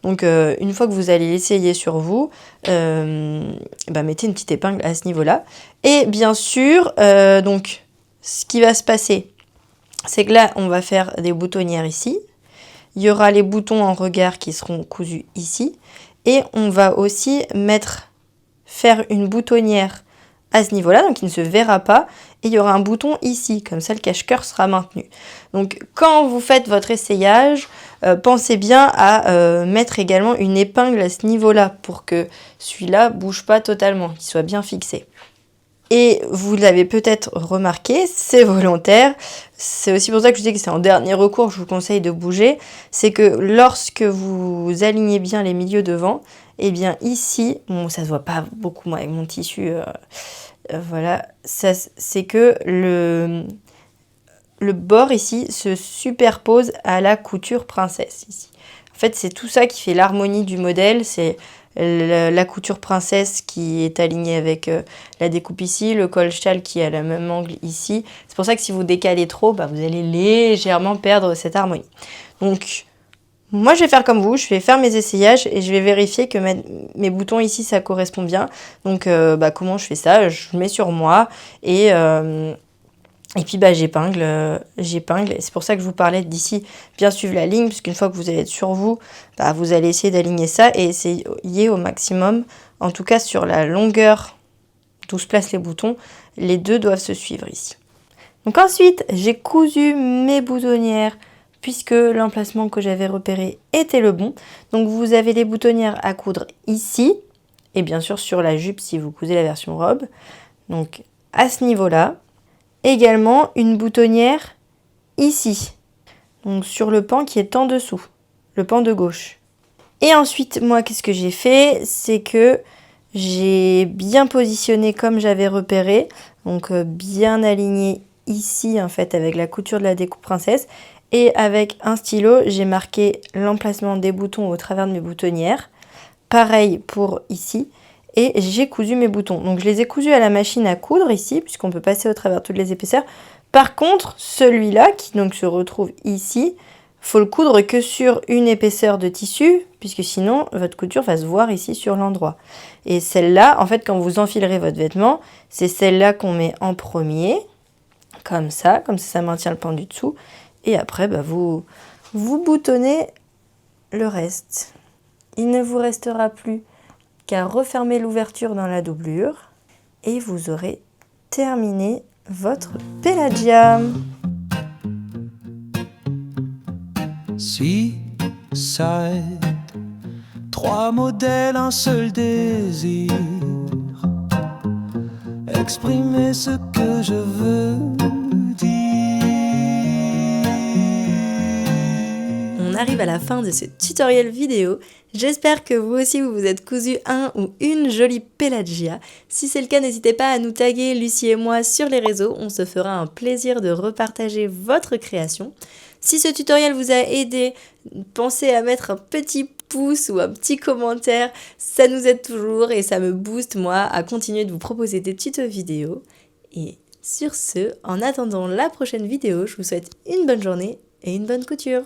Donc, une fois que vous allez l'essayer sur vous, mettez une petite épingle à ce niveau-là. Et bien sûr, donc, ce qui va se passer, c'est que là, on va faire des boutonnières ici. Il y aura les boutons en regard qui seront cousus ici. Et on va aussi faire une boutonnière à ce niveau-là, donc il ne se verra pas. Et il y aura un bouton ici, comme ça le cache-cœur sera maintenu. Donc quand vous faites votre essayage, pensez bien à mettre également une épingle à ce niveau-là pour que celui-là ne bouge pas totalement, qu'il soit bien fixé. Et vous l'avez peut-être remarqué, c'est volontaire. C'est aussi pour ça que je dis que c'est en dernier recours, je vous conseille de bouger. C'est que lorsque vous alignez bien les milieux devant, et bien ici, ça se voit pas beaucoup moi avec mon tissu, voilà, c'est que le bord ici se superpose à la couture princesse ici. En fait, c'est tout ça qui fait l'harmonie du modèle, c'est la couture princesse qui est alignée avec la découpe ici, le col châle qui est à la même angle ici. C'est pour ça que si vous décalez trop, vous allez légèrement perdre cette harmonie. Donc, moi je vais faire comme vous, je vais faire mes essayages et je vais vérifier que mes boutons ici ça correspond bien. Donc, comment je fais ça? Je mets sur moi et puis j'épingle, et c'est pour ça que je vous parlais d'ici bien suivre la ligne, puisqu'une fois que vous allez être sur vous, vous allez essayer d'aligner ça et essayer au maximum, en tout cas sur la longueur d'où se placent les boutons, les deux doivent se suivre ici. Donc ensuite, j'ai cousu mes boutonnières, puisque l'emplacement que j'avais repéré était le bon. Donc vous avez les boutonnières à coudre ici, et bien sûr sur la jupe si vous cousez la version robe. Donc à ce niveau-là. Également une boutonnière ici, donc sur le pan qui est en dessous, le pan de gauche. Et ensuite, moi, qu'est-ce que j'ai fait? C'est que j'ai bien positionné comme j'avais repéré, donc bien aligné ici en fait avec la couture de la découpe princesse. Et avec un stylo, j'ai marqué l'emplacement des boutons au travers de mes boutonnières. Pareil pour ici. Et j'ai cousu mes boutons. Donc je les ai cousus à la machine à coudre ici, puisqu'on peut passer au travers toutes les épaisseurs. Par contre, celui-là, qui donc se retrouve ici, faut le coudre que sur une épaisseur de tissu, puisque sinon votre couture va se voir ici sur l'endroit. Et celle-là, en fait, quand vous enfilerez votre vêtement, c'est celle-là qu'on met en premier, comme ça maintient le pan du dessous. Et après, vous boutonnez le reste. Il ne vous restera plus qu'à refermer l'ouverture dans la doublure et vous aurez terminé votre Pelagia. Seaside 3 modèles, un seul désir, exprimer ce que je veux dire. On arrive à la fin de ce tutoriel vidéo. J'espère que vous aussi vous vous êtes cousu un ou une jolie Pelagia. Si c'est le cas, n'hésitez pas à nous taguer Lucie et moi sur les réseaux. On se fera un plaisir de repartager votre création. Si ce tutoriel vous a aidé, pensez à mettre un petit pouce ou un petit commentaire. Ça nous aide toujours et ça me booste moi à continuer de vous proposer des tutos vidéo. Et sur ce, en attendant la prochaine vidéo, je vous souhaite une bonne journée et une bonne couture.